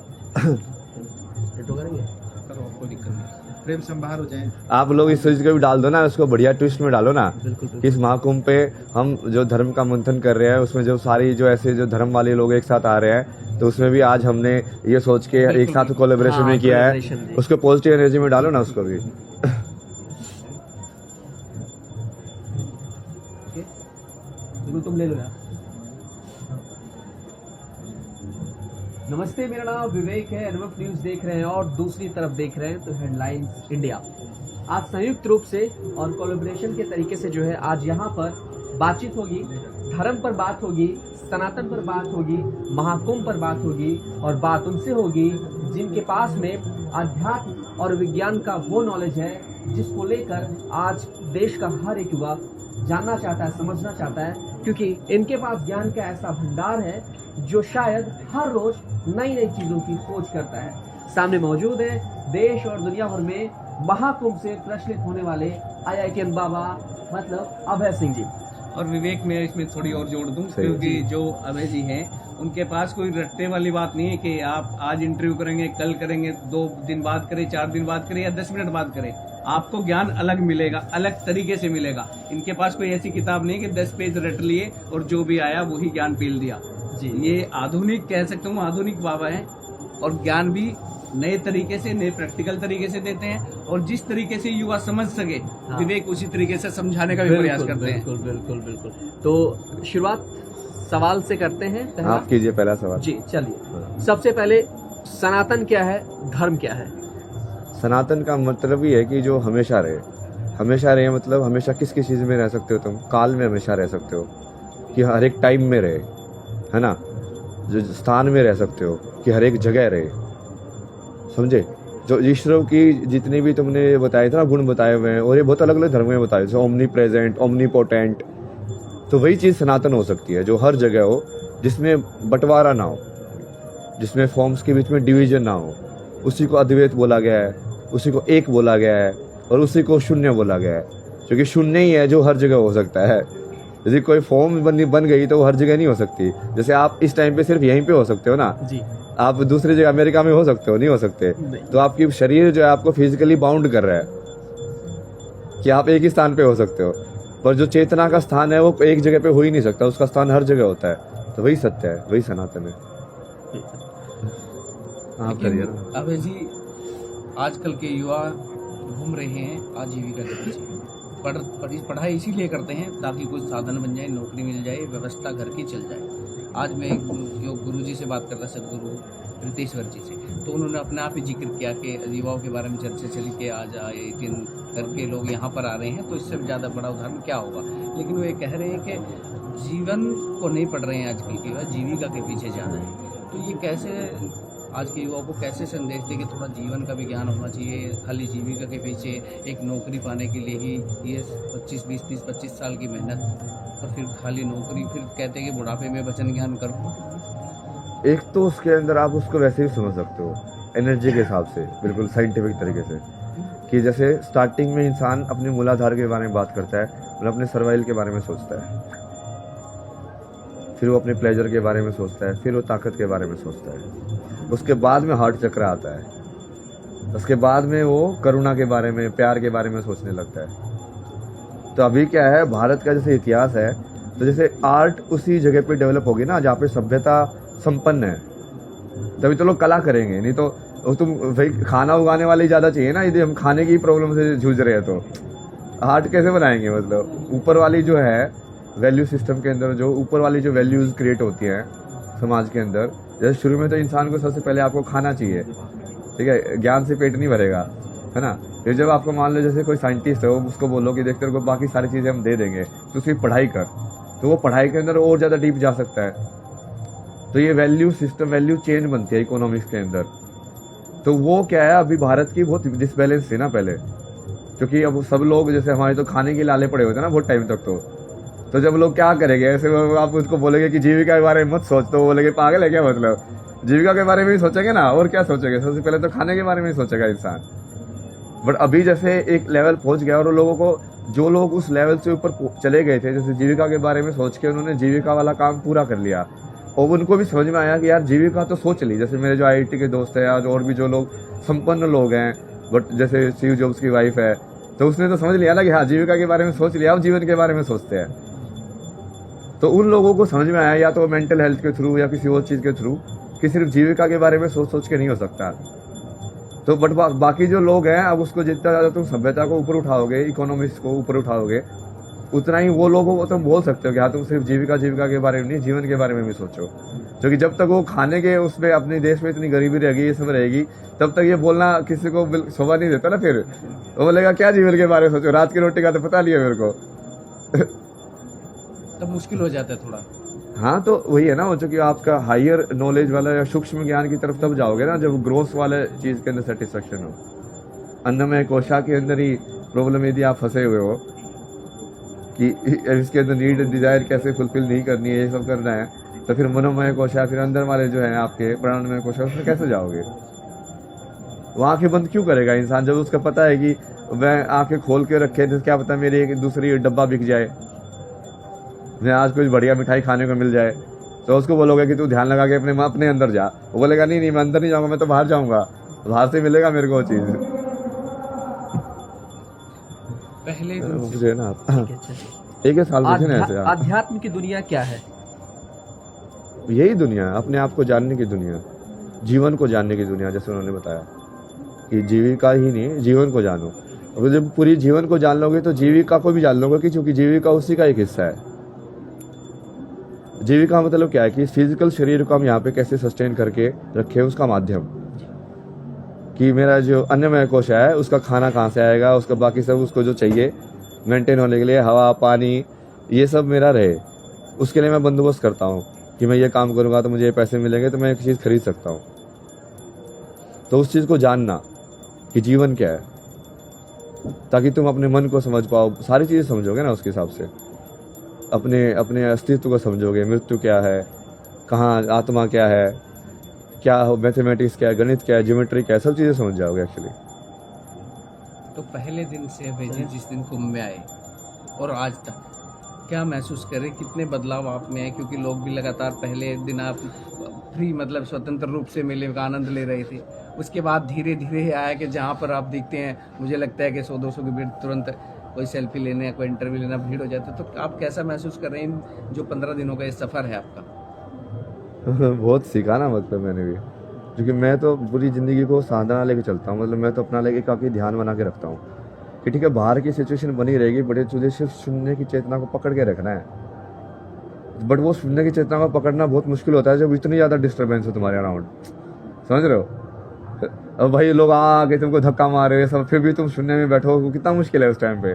इंट्रो करेंगे? करो, कोई दिक्कत नहीं। प्रेम से हम बाहर हो जाए। आप लोग इस चीज को भी डाल दो ना, उसको बढ़िया ट्विस्ट में डालो ना। बिल्कुल कि इस महाकुंभ पे हम जो धर्म का मंथन कर रहे हैं, उसमें जो सारी जो ऐसे जो धर्म वाले लोग एक साथ आ रहे हैं, तो उसमें भी आज हमने ये सोच के एक साथ कोलैबोरेशन में किया है, collaboration में। उसको पॉजिटिव एनर्जी में डालो ना उसको भी। बिल्कुल, तुम ले लो यार। नमस्ते, मेरा नाम विवेक है, एनएमएफ न्यूज देख रहे हैं और दूसरी तरफ देख रहे हैं तो हेडलाइंस इंडिया। आज संयुक्त रूप से और कोलैबोरेशन के तरीके से जो है आज यहाँ पर बातचीत होगी, धर्म पर बात होगी, सनातन पर बात होगी, महाकुंभ पर बात होगी और बात उनसे होगी जिनके पास में अध्यात्म और विज्ञान का वो नॉलेज है जिसको लेकर आज देश का हर एक युवा जानना चाहता है, समझना चाहता है, क्योंकि इनके पास ज्ञान का ऐसा भंडार है जो शायद हर रोज नई नई चीजों की खोज करता है। सामने मौजूद है देश और दुनिया भर में महाकुंभ से प्रचलित होने वाले IITN बाबा मतलब अभय सिंह जी। और विवेक मैं इसमें थोड़ी और जोड़ दूं, सही। क्योंकि जो अभय जी हैं उनके पास कोई रट्टे वाली बात नहीं है कि आप आज इंटरव्यू करेंगे, कल करेंगे, 2 दिन बाद करें, 4 दिन बाद करें या 10 मिनट बाद करें। आपको ज्ञान अलग मिलेगा, अलग तरीके से मिलेगा। इनके पास कोई ऐसी किताब नहीं कि 10 पेज रट लिए और जो भी आया वही ज्ञान पील दिया। जी। ये आधुनिक कह सकता हूँ, आधुनिक बाबा हैं और ज्ञान भी नए तरीके से, नए प्रैक्टिकल तरीके से देते हैं और जिस तरीके से युवा समझ सके हाँ। विवेक उसी तरीके से समझाने का भी प्रयास करते हैं। बिल्कुल बिल्कुल बिल्कुल। तो शुरुआत सवाल से करते हैं। पहला आप कीजिए पहला सवाल। जी चलिए, सबसे पहले सनातन क्या है, धर्म क्या है? सनातन का मतलब ये है कि जो हमेशा रहे, हमेशा रहे मतलब हमेशा किस किस चीज में रह सकते हो तुम, काल में हमेशा रह सकते हो कि हर एक टाइम में रहे, है ना, जो स्थान में रह सकते हो कि हर एक जगह रहे, समझे। जो ईश्वर की जितनी भी तुमने बताए थे ना गुण बताए हुए हैं, और ये बहुत अलग अलग धर्म में बताए, जैसे ओमनी प्रेजेंट, ओमनी पोटेंट, तो वही चीज सनातन हो सकती है जो हर जगह हो, जिसमें बंटवारा ना हो, जिसमें फॉर्म्स के बीच में डिवीजन ना हो, उसी को अद्वैत बोला गया है, उसी को एक बोला गया है और उसी को शून्य बोला गया है, क्योंकि शून्य ही है जो हर जगह हो सकता है। यदि कोई फॉर्म बन गई तो वो हर जगह नहीं हो सकती। जैसे आप इस टाइम पे सिर्फ यहीं पे हो सकते हो ना, जी आप दूसरी जगह अमेरिका में हो सकते हो, नहीं हो सकते। तो आपकी शरीर जो है आपको फिजिकली बाउंड कर रहा है कि आप एक ही स्थान पे हो सकते हो, पर जो चेतना का स्थान है वो एक जगह पे हो ही नहीं सकता, उसका स्थान हर जगह होता है। तो वही सत्य है, वही सनातन है। आप करिए ना। अभय जी, आजकल के युवा घूम रहे हैं आजीविका के पीछे। पढ़ाई इसीलिए करते हैं ताकि कुछ साधन बन जाए, नौकरी मिल जाए, व्यवस्था घर की चल जाए। आज मैं एक गुरु जी से बात कर रहा, सदगुरु रितेश्वर जी से, तो उन्होंने अपने आप ही जिक्र किया कि युवाओं के बारे में चर्चा चली कि आज IIT करके लोग यहाँ पर आ रहे हैं, तो इससे ज़्यादा बड़ा उदाहरण क्या होगा। लेकिन वो ये कह रहे हैं कि जीवन को नहीं पढ़ रहे हैं आजकल के युवा, जीविका के पीछे ज़्यादा है। तो ये कैसे आज के युवाओं को कैसे संदेश दे कि थोड़ा जीवन का भी ज्ञान होना चाहिए, खाली जीविका के पीछे एक नौकरी पाने के लिए ही ये 25 साल की मेहनत और फिर खाली नौकरी, फिर कहते हैं कि बुढ़ापे में वचन ज्ञान करो। एक तो उसके अंदर आप उसको वैसे ही समझ सकते हो एनर्जी के हिसाब से, बिल्कुल साइंटिफिक तरीके से, कि जैसे स्टार्टिंग में इंसान अपने मूलाधार के बारे में बात करता है, मतलब अपने सर्वाइवल के बारे में सोचता है, फिर वो अपने प्लेजर के बारे में सोचता है, फिर वो ताकत के बारे में सोचता है, उसके बाद में हार्ट चक्र आता है, उसके बाद में वो करुणा के बारे में, प्यार के बारे में सोचने लगता है। तो अभी क्या है, भारत का जैसे इतिहास है, तो जैसे आर्ट उसी जगह पे डेवलप होगी ना जहाँ पे सभ्यता संपन्न है, तभी तो लोग कला करेंगे। नहीं तो तुम भाई खाना उगाने वाले ही ज़्यादा चाहिए ना, यदि हम खाने की प्रॉब्लम से जूझ रहे हैं तो आर्ट कैसे बनाएंगे। मतलब ऊपर वाली जो है वैल्यू सिस्टम के अंदर, जो ऊपर वाली जो वैल्यूज क्रिएट होती हैं समाज के अंदर, जैसे शुरू में तो इंसान को सबसे पहले आपको खाना चाहिए, ठीक है, ज्ञान से पेट नहीं भरेगा, है ना। फिर जब आपको मान लो जैसे कोई साइंटिस्ट है, वो उसको बोलो कि देख तेरे को बाकी सारी चीज़ें हम दे देंगे, तो सिर्फ पढ़ाई कर, तो वो पढ़ाई के अंदर और ज़्यादा डीप जा सकता है। तो ये वैल्यू सिस्टम, वैल्यू चेंज बनती है इकोनॉमिक्स के अंदर। तो वो क्या है, अभी भारत की बहुत डिसबैलेंस थी ना पहले, क्योंकि अब सब लोग जैसे हमारे तो खाने के लाले पड़े होते हैं ना बहुत टाइम तक। तो जब लोग क्या करेंगे, ऐसे आप उसको बोलेंगे कि जीविका के बारे में मत सोच, तो वो बोलेंगे पागल है क्या, मतलब जीविका के बारे में ही सोचेंगे ना, और क्या सोचेंगे, सबसे पहले तो खाने के बारे में ही सोचेगा इंसान। बट अभी जैसे एक लेवल पहुंच गया और लोगों को, जो लोग उस लेवल से ऊपर चले गए थे, जैसे जीविका के बारे में सोच के उन्होंने जीविका वाला काम पूरा कर लिया, और उनको भी समझ में आया कि यार जीविका तो सोच ली। जैसे मेरे जो IIT के दोस्त हैं और भी जो लोग संपन्न लोग हैं, बट जैसे स्टीव जॉब्स की वाइफ है, तो उसने तो समझ लिया ना कि हाँ जीविका के बारे में सोच लिया, अब जीवन के बारे में सोचते हैं। तो उन लोगों को समझ में आया, या तो मेंटल हेल्थ के थ्रू या किसी और चीज़ के थ्रू, कि सिर्फ जीविका के बारे में सोच के नहीं हो सकता। तो बट बाकी जो लोग हैं, अब उसको जितना ज़्यादा तुम सभ्यता को ऊपर उठाओगे, इकोनॉमिक्स को ऊपर उठाओगे, उतना ही वो लोगों को तुम बोल सकते हो कि हाँ तुम सिर्फ जीविका के बारे में नहीं, जीवन के बारे में भी सोचो। क्योंकि जब तक वो खाने के उसमें अपने देश में इतनी गरीबी रहेगी, ये सब रहेगी, तब तक ये बोलना किसी को शोभा नहीं देता ना। फिर वो बोलेगा क्या जीवन के बारे में सोचो, रात की रोटी का तो पता नहीं है मेरे को। तब मुश्किल हो जाता है थोड़ा। हाँ, तो वही है ना, वो जो कि आपका हायर नॉलेज वाला या सूक्ष्म ज्ञान की तरफ तब जाओगे ना जब ग्रोथ वाले चीज के अंदर सेटिस्फेक्शन हो। अन्नमय कोशा के अंदर ही प्रॉब्लम यदि आप फंसे हुए हो कि इसके अंदर नीड डिजायर कैसे फुलफिल नहीं करनी है, ये सब करना है, तो फिर मनोमय कोशा, फिर अंदर वाले जो है आपके प्राणमय कोशा, उसमें कैसे जाओगे। वो आंखें बंद क्यों करेगा इंसान जब उसका पता है कि वह आंखें खोल के रखे, तो क्या पता मेरी एक दूसरी डब्बा बिक जाए, मैं आज कुछ बढ़िया मिठाई खाने को मिल जाए, तो उसको बोलोगे कि तू ध्यान लगा के अपने अंदर जा। वो बोलेगा नहीं मैं अंदर नहीं जाऊंगा, मैं तो बाहर जाऊंगा, बाहर से मिलेगा मेरे को वो चीज। पहले मुझे ना एक साल मुझे ना ऐसे आध्यात्म की दुनिया क्या है? यही दुनिया है, अपने आप को जानने की दुनिया, जीवन को जानने की दुनिया। जैसे उन्होंने बताया कि जीविका ही नहीं, जीवन को जानो। अब जब पूरी जीवन को जान लोगे तो जीविका को भी जान लोगे, कि चूंकि जीविका उसी का एक हिस्सा है। जीविका मतलब क्या है कि फिजिकल शरीर को हम यहाँ पे कैसे सस्टेन करके रखे, उसका माध्यम, कि मेरा जो अन्नमय कोश है उसका खाना कहाँ से आएगा, उसका बाकी सब उसको जो चाहिए मेंटेन होने के लिए, हवा पानी ये सब मेरा रहे, उसके लिए मैं बंदोबस्त करता हूँ कि मैं ये काम करूँगा तो मुझे ये पैसे मिलेंगे तो मैं एक चीज़ खरीद सकता हूँ। तो उस चीज़ को जानना कि जीवन क्या है, ताकि तुम अपने मन को समझ पाओ, सारी चीज़ें समझोगे ना उसके हिसाब से, अपने अस्तित्व को समझोगे, मृत्यु क्या है, कहाँ आत्मा क्या है, क्या हो, मैथमेटिक्स क्या है, गणित क्या है, ज्योमेट्री क्या है, सब चीज़ें समझ जाओगे एक्चुअली। तो पहले दिन से भेजे जिस दिन कुंभ में आए और आज तक क्या महसूस करें, कितने बदलाव आप में है? क्योंकि लोग भी लगातार पहले दिन आप फ्री मतलब स्वतंत्र रूप से मेले का आनंद ले रहे थे, उसके बाद धीरे धीरे आया कि जहाँ पर आप दिखते हैं मुझे लगता है कि 100-200 की भीड़, तुरंत कोई सेल्फी लेने या कोई इंटरव्यू लेना भीड़ हो जाता है। तो आप कैसा महसूस कर रहे हैं इन जो 15 दिनों का ये सफ़र है आपका? बहुत सीखा ना मतलब मैंने भी, क्योंकि मैं तो पूरी ज़िंदगी को साधना लेके चलता हूँ। मतलब मैं तो अपना लेके काफ़ी ध्यान बना के रखता हूँ कि ठीक है बाहर की सिचुएशन बनी रहेगी, बट तुझे सिर्फ सुनने की चेतना को पकड़ के रखना है। बट वो सुनने की चेतना को पकड़ना बहुत मुश्किल होता है जब इतनी ज़्यादा डिस्टर्बेंस हो तुम्हारे अराउंड, समझ रहे हो। अब भाई लोग आके तुमको धक्का मार रहे सब, फिर भी तुम सुनने में बैठो, वो कितना मुश्किल है उस टाइम पे।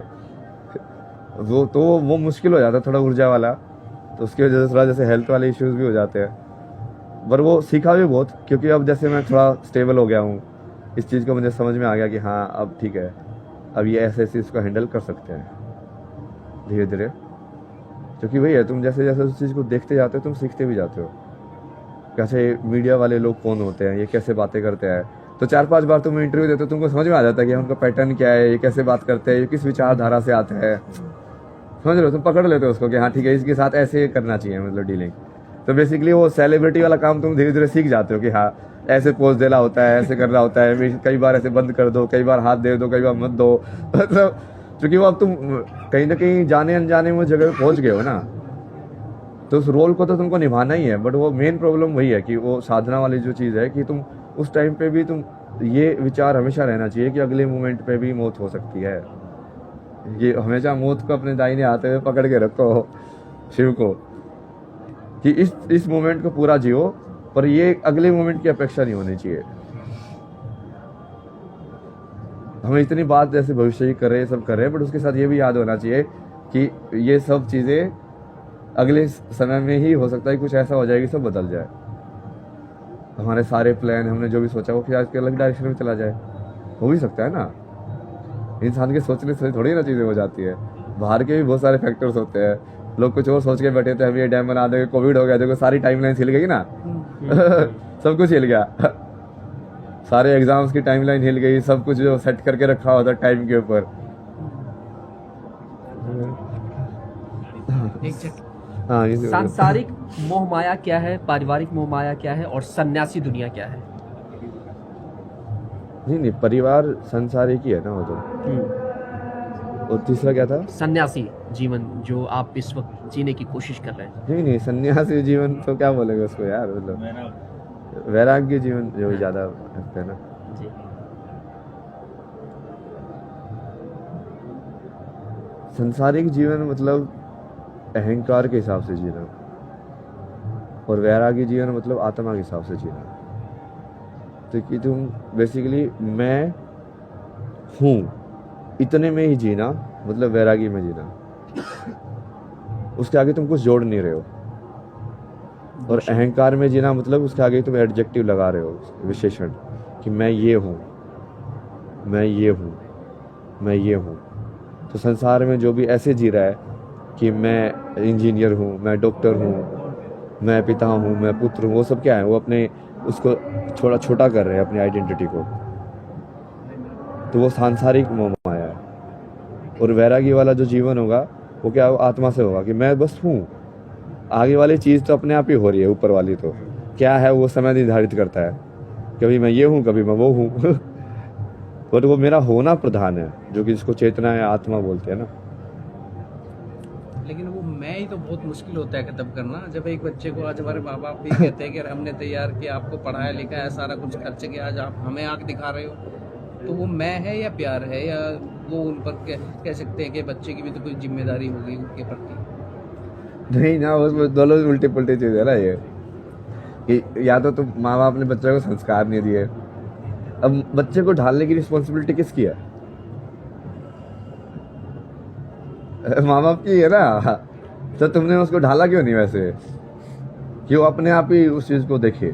वो मुश्किल हो जाता है थोड़ा ऊर्जा वाला, तो उसकी वजह से थोड़ा जैसे हेल्थ वाले इश्यूज भी हो जाते हैं। पर वो सीखा भी बहुत, क्योंकि अब जैसे मैं थोड़ा स्टेबल हो गया हूँ, इस चीज़ को मुझे समझ में आ गया कि हाँ अब ठीक है, अब ये ऐसे इसको हैंडल कर सकते हैं धीरे धीरे। क्योंकि वही है, तुम जैसे जैसे उस चीज़ को देखते जाते हो तुम सीखते भी जाते हो। कैसे मीडिया वाले लोग कौन होते हैं, ये कैसे बातें करते हैं, तो 4-5 बार तुम इंटरव्यू देते हो तुमको समझ में आ जाता है कि उनका पैटर्न क्या है, ये कैसे बात करते हैं, ये किस विचारधारा से आते हैं, समझ रहे हो। तुम पकड़ लेते हो उसको कि हाँ ठीक है इसके साथ ऐसे करना चाहिए मतलब डीलिंग। तो बेसिकली वो सेलिब्रिटी वाला काम तुम धीरे धीरे सीख जाते हो कि हाँ ऐसे पोज देना होता है, ऐसे करना होता है, कई बार ऐसे बंद कर दो, कई बार हाथ दे दो, कई बार मत दो। मतलब क्योंकि वो अब तुम कहीं ना कहीं जाने अनजाने में उस जगह पे पहुंच गए हो ना, तो उस रोल को तो तुमको निभाना ही है। बट वो मेन प्रॉब्लम वही है कि वो साधना वाली जो चीज़ है कि तुम उस टाइम पे भी तुम ये विचार हमेशा रहना चाहिए कि अगले मोमेंट पे भी मौत हो सकती है। ये हमेशा मौत को अपने दाहिने हाथ में पकड़ के रखो शिव को, कि इस मोमेंट को पूरा जियो, पर ये अगले मोमेंट की अपेक्षा नहीं होनी चाहिए। हमें इतनी बात जैसे भविष्य की कर रहे हैं, सब कर रहे हैं, बट उसके साथ ये भी याद होना चाहिए कि ये सब चीज़ें अगले समय में ही हो सकता है कुछ ऐसा हो जाएगी सब बदल जाए। हमारे सारे प्लान हमने जो भी सोचा वो फिर आज के अलग डायरेक्शन में चला जाए, हो भी सकता है ना। इंसान के सोचने से थोड़ी ना चीज़ें हो जाती है, बाहर के भी बहुत सारे फैक्टर्स होते हैं। लोग कुछ और सोच के बैठे थे, हम ये डैम बना देंगे, कोविड हो गया, देखो सारी टाइमलाइन हिल गई ना। सब कुछ हिल गया, सारे एग्जाम्स की टाइमलाइन हिल गई, सब कुछ जो सेट करके रखा होता टाइम के ऊपर। हाँ, सांसारिक मोह माया क्या है, पारिवारिक मोह माया क्या है, और सन्यासी दुनिया क्या है? नहीं परिवार संसारिक ही है ना वो तो। और तीसरा क्या था? सन्यासी जीवन जो आप इस वक्त जीने की कोशिश कर रहे हैं। नहीं सन्यासी जीवन तो क्या बोलेंगे उसको यार, मतलब वैराग्य जीवन जो ज्यादा है ना जी। संसारिक जीवन मतलब अहंकार के हिसाब से जीना, और वैराग्य जीवन मतलब आत्मा के हिसाब से जीना। तो कि तुम बेसिकली मैं हूँ इतने में ही जीना, मतलब वैरागी में जीना। उसके आगे तुम कुछ जोड़ नहीं रहे हो। और अहंकार में जीना मतलब उसके आगे तुम एडजेक्टिव लगा रहे हो, विशेषण, कि मैं ये हूँ, मैं ये हूँ, मैं ये हूँ। तो संसार में जो भी ऐसे जी रहा है कि मैं इंजीनियर हूँ, मैं डॉक्टर हूँ, मैं पिता हूँ, मैं पुत्र हूँ, वो सब क्या है, वो अपने उसको थोड़ा छोटा कर रहे हैं अपनी आइडेंटिटी को। तो वो सांसारिक मोह माया है। और वैरागी वाला जो जीवन होगा वो क्या, वो आत्मा से होगा कि मैं बस हूँ। आगे वाली चीज़ तो अपने आप ही हो रही है, ऊपर वाली तो क्या है वो समय निर्धारित करता है, कभी मैं ये हूँ कभी मैं वो हूँ। पर वो मेरा होना प्रधान है, जो कि इसको चेतना या आत्मा बोलते हैं ना। लेकिन वो मैं ही तो बहुत मुश्किल होता है खत्म करना। जब एक बच्चे को आज हमारे माँ बाप भी कहते हैं कि हमने तैयार किया, आपको पढ़ाया लिखाया, सारा कुछ खर्च किया, आज आप हमें आंख दिखा रहे हो, तो वो मैं है या प्यार है, या वो उन पर कह सकते हैं कि बच्चे की भी तो कोई जिम्मेदारी होगी उनके प्रति? नहीं ना, उसमें दोनों उल्टी पुल्टी चीज़ है ना ये, कि या तो तुम माँ बाप ने बच्चे को संस्कार नहीं दिए, अब बच्चे को ढालने की रिस्पॉन्सिबिलिटी किसकी है? माँ बाप की है ना। तो तुमने उसको ढाला क्यों नहीं वैसे, कि वो अपने आप ही उस चीज़ को देखे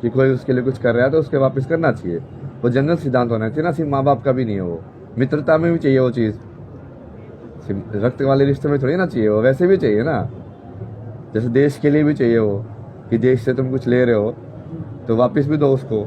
कि कोई उसके लिए कुछ कर रहा है तो उसके वापस करना चाहिए। वो जनरल सिद्धांत होना चाहिए ना, सिर्फ माँ बाप का भी नहीं है वो, मित्रता में भी चाहिए वो चीज़, रक्त वाले रिश्ते में थोड़ी ना चाहिए वो, वैसे भी चाहिए ना, जैसे देश के लिए भी चाहिए वो, कि देश से तुम कुछ ले रहे हो तो वापस भी दो उसको।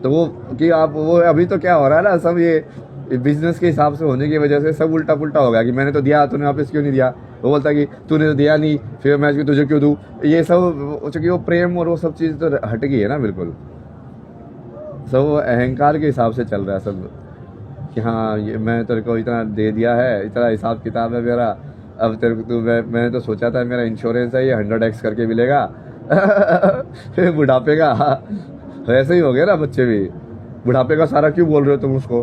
तो वो कि आप वो अभी तो क्या हो रहा है ना, सब ये बिजनेस के हिसाब से होने की वजह से सब उल्टा पुल्टा हो गया कि मैंने तो दिया, तूने वापस क्यों नहीं दिया। वो बोलता कि तूने तो दिया नहीं, फिर मैं तुझे क्यों दूँ। ये सब चूंकि वो प्रेम और वो सब चीज़ तो हट गई है ना बिल्कुल। सब अहंकार के हिसाब से चल रहा है सब कि हाँ ये मैं तेरे को इतना दे दिया है, इतना हिसाब किताब है मेरा, अब तेरे को तू मैंने तो सोचा था मेरा इंश्योरेंस है ये 100x करके मिलेगा फिर बुढ़ापे का ऐसे ही हो गया ना। बच्चे भी बुढ़ापे का सारा क्यों बोल रहे हो तुम उसको,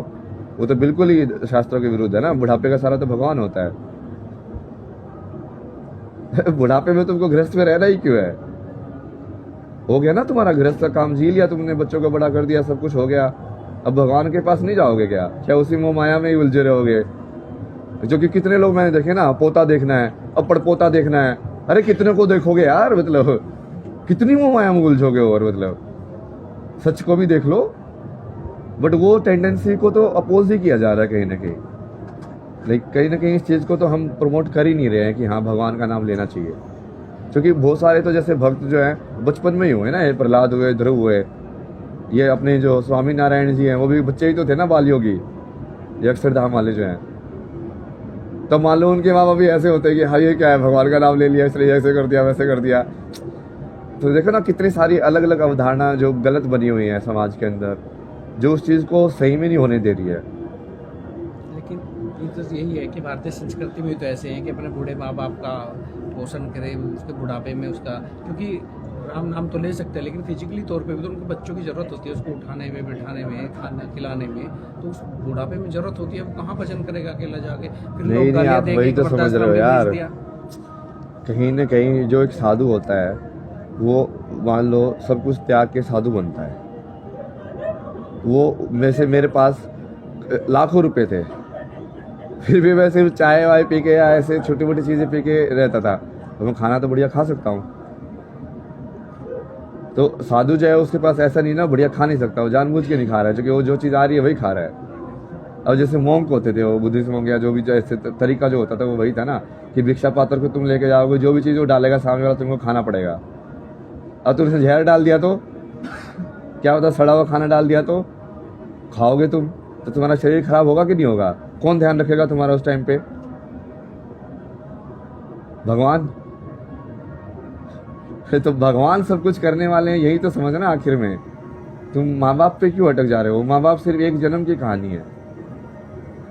वो तो बिल्कुल ही शास्त्रों के विरुद्ध है ना। बुढ़ापे का सारा तो भगवान होता है बुढ़ापे में तुमको गृहस्थ में रहना ही क्यों है। हो गया ना तुम्हारा गृहस्थ का काम, जी लिया तुमने, बच्चों को बड़ा कर दिया, सब कुछ हो गया। अब भगवान के पास नहीं जाओगे क्या उसी मोह माया में ही उलझे रहोगे। जो कि कितने लोग मैंने देखे ना, पोता देखना है, अब पड़पोता देखना है। अरे कितने को देखोगे यार, मतलब कितनी मोह माया में उलझोगे। और मतलब सच को भी देख लो, बट वो टेंडेंसी को तो अपोज ही किया जा रहा है कहीं ना कहीं। लाइक कहीं ना कहीं इस चीज़ को तो हम प्रमोट कर ही नहीं रहे हैं कि हाँ भगवान का नाम लेना चाहिए। क्योंकि बहुत सारे तो जैसे भक्त जो हैं बचपन में ही हुए ना, ये प्रहलाद हुए, ध्रुव हुए, ये अपने जो स्वामी नारायण जी हैं वो भी बच्चे ही तो थे ना, बाल योगी, ये अक्षरधाम वाले जो हैं। तब मान लो उनके माँ बाप भी ऐसे होते हैं कि हाँ ये क्या है, भगवान का नाम ले लिया इसलिए ऐसे कर दिया वैसे कर दिया। तो देखो ना कितनी सारी अलग अलग अवधारणा जो गलत बनी हुई है समाज के अंदर, जो उस चीज़ को सही में नहीं होने दे रही है। लेकिन ये तो यही है कि भारतीय संस्कृति में तो ऐसे हैं कि अपने बूढ़े माँ बाप का पोषण करें उसके बुढ़ापे में उसका, क्योंकि राम नाम तो ले सकते हैं लेकिन फिजिकली तौर पे भी तो उनको बच्चों की ज़रूरत होती है, उसको उठाने में, बिठाने में, खाना खिलाने में, तो उस बुढ़ापे में ज़रूरत होती है। वो कहाँ भजन करेगा अकेला जाके। फिर लोग नहीं गालियाँ आप देंगे वही कि तो समझ वृद्धाश्रम रहे हो में यार। भेज दिया। कहीं ना कहीं जो एक साधु होता है वो मान लो सब कुछ त्याग के साधु बनता है। वो में से मेरे पास लाखों रुपए थे, फिर भी मैं सिर्फ चाय वाय पी के या ऐसे छोटी मोटी चीज़ें पी के रहता था, तो मैं खाना तो बढ़िया खा सकता हूँ। तो साधु जो है उसके पास ऐसा नहीं ना बढ़िया खा नहीं सकता, वो जानबूझ के नहीं खा रहा है, क्योंकि वो जो चीज़ आ रही है वही खा रहा है। अब जैसे मोंक होते थे, वो बुद्धिस्ट मोंक या जो भी जो ऐसे तरीका जो होता था वो वही था ना कि भिक्षा पात्र को तुम लेके जाओगे, जो भी चीज़ वो डालेगा सामने वाला तुमको खाना पड़ेगा। अब तुमने जहर डाल दिया तो क्या होता, सड़ा हुआ खाना डाल दिया तो खाओगे तुम, तो तुम्हारा शरीर खराब होगा कि नहीं होगा। कौन ध्यान रखेगा तुम्हारा उस टाइम पे, भगवान। तो भगवान सब कुछ करने वाले हैं, यही तो समझना। आखिर में तुम माँ बाप पे क्यों अटक जा रहे हो। माँ बाप सिर्फ एक जन्म की कहानी है,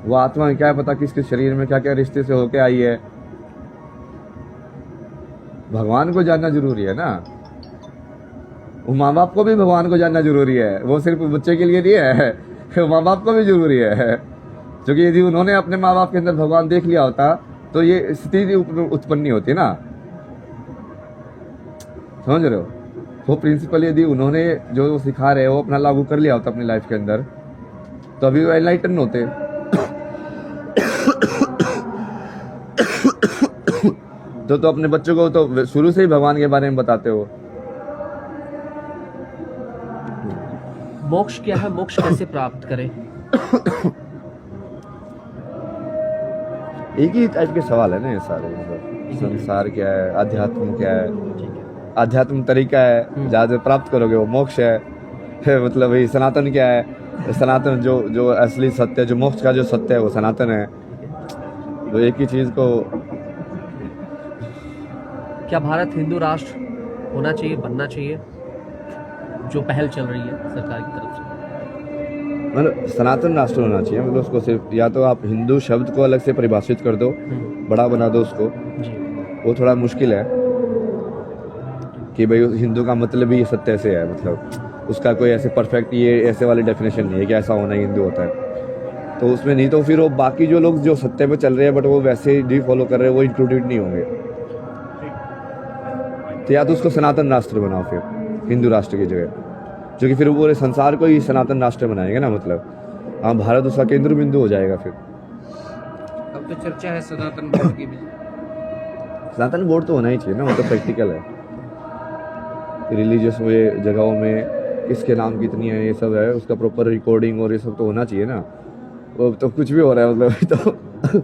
वो आत्मा क्या पता किस किस शरीर में क्या क्या रिश्ते से होके आई है। भगवान को जानना जरूरी है ना, वो माँ बाप को भी भगवान को जानना जरूरी है। वो सिर्फ बच्चे के लिए नहीं है, माँ बाप को भी जरूरी है। क्योंकि यदि उन्होंने अपने माँ बाप के अंदर भगवान देख लिया होता तो ये स्थिति उत्पन्न नहीं होती ना, समझ रहे हो। वो प्रिंसिपल यदि उन्होंने जो सिखा रहे हैं वो अपना लागू कर लिया होता अपनी लाइफ के अंदर, तो अभी वो एनलाइटन होते। तो अपने बच्चों को तो शुरू से ही भगवान के बारे में बताते हो। मोक्ष क्या है, मोक्ष कैसे प्राप्त करें? एक ही टाइप के सवाल है ना ये सारे, मतलब संसार क्या है, अध्यात्म क्या है। आध्यात्म तरीका है जहाँ प्राप्त करोगे वो मोक्ष है। मतलब वही सनातन क्या है, सनातन जो असली सत्य, जो मोक्ष का जो सत्य है वो सनातन है। तो एक ही चीज को, क्या भारत हिंदू राष्ट्र होना चाहिए, बनना चाहिए, जो पहल चल रही है सरकार की तरफ से? मतलब सनातन राष्ट्र होना चाहिए। मतलब उसको सिर्फ या तो आप हिंदू शब्द को अलग से परिभाषित कर दो, बड़ा बना दो उसको, वो थोड़ा मुश्किल है कि भाई हिंदू का मतलब ही सत्य से है। मतलब उसका कोई ऐसे परफेक्ट ये ऐसे वाली डेफिनेशन नहीं है कि ऐसा होना ही हिंदू होता है। तो उसमें नहीं तो फिर वो बाकी जो लोग जो सत्य पे चल रहे हैं बट वो वैसे ही फॉलो कर रहे हैं, वो इंक्लूडेड नहीं होंगे। तो या तो उसको सनातन राष्ट्र बनाओ फिर हिंदू राष्ट्र की जगह, जो कि फिर पूरे संसार को ही सनातन राष्ट्र बनाएंगे ना। मतलब हाँ, भारत उसका केंद्र बिंदु हो जाएगा फिर। अब तो चर्चा है सनातन बोर्ड की भी। सनातन बोर्ड तो होना ही चाहिए ना, वो तो प्रैक्टिकल है। रिलीजियस वे जगहों में किसके नाम कितनी है ये सब है, उसका प्रॉपर रिकॉर्डिंग और ये सब तो होना चाहिए ना। वो तो कुछ भी हो रहा है मतलब तो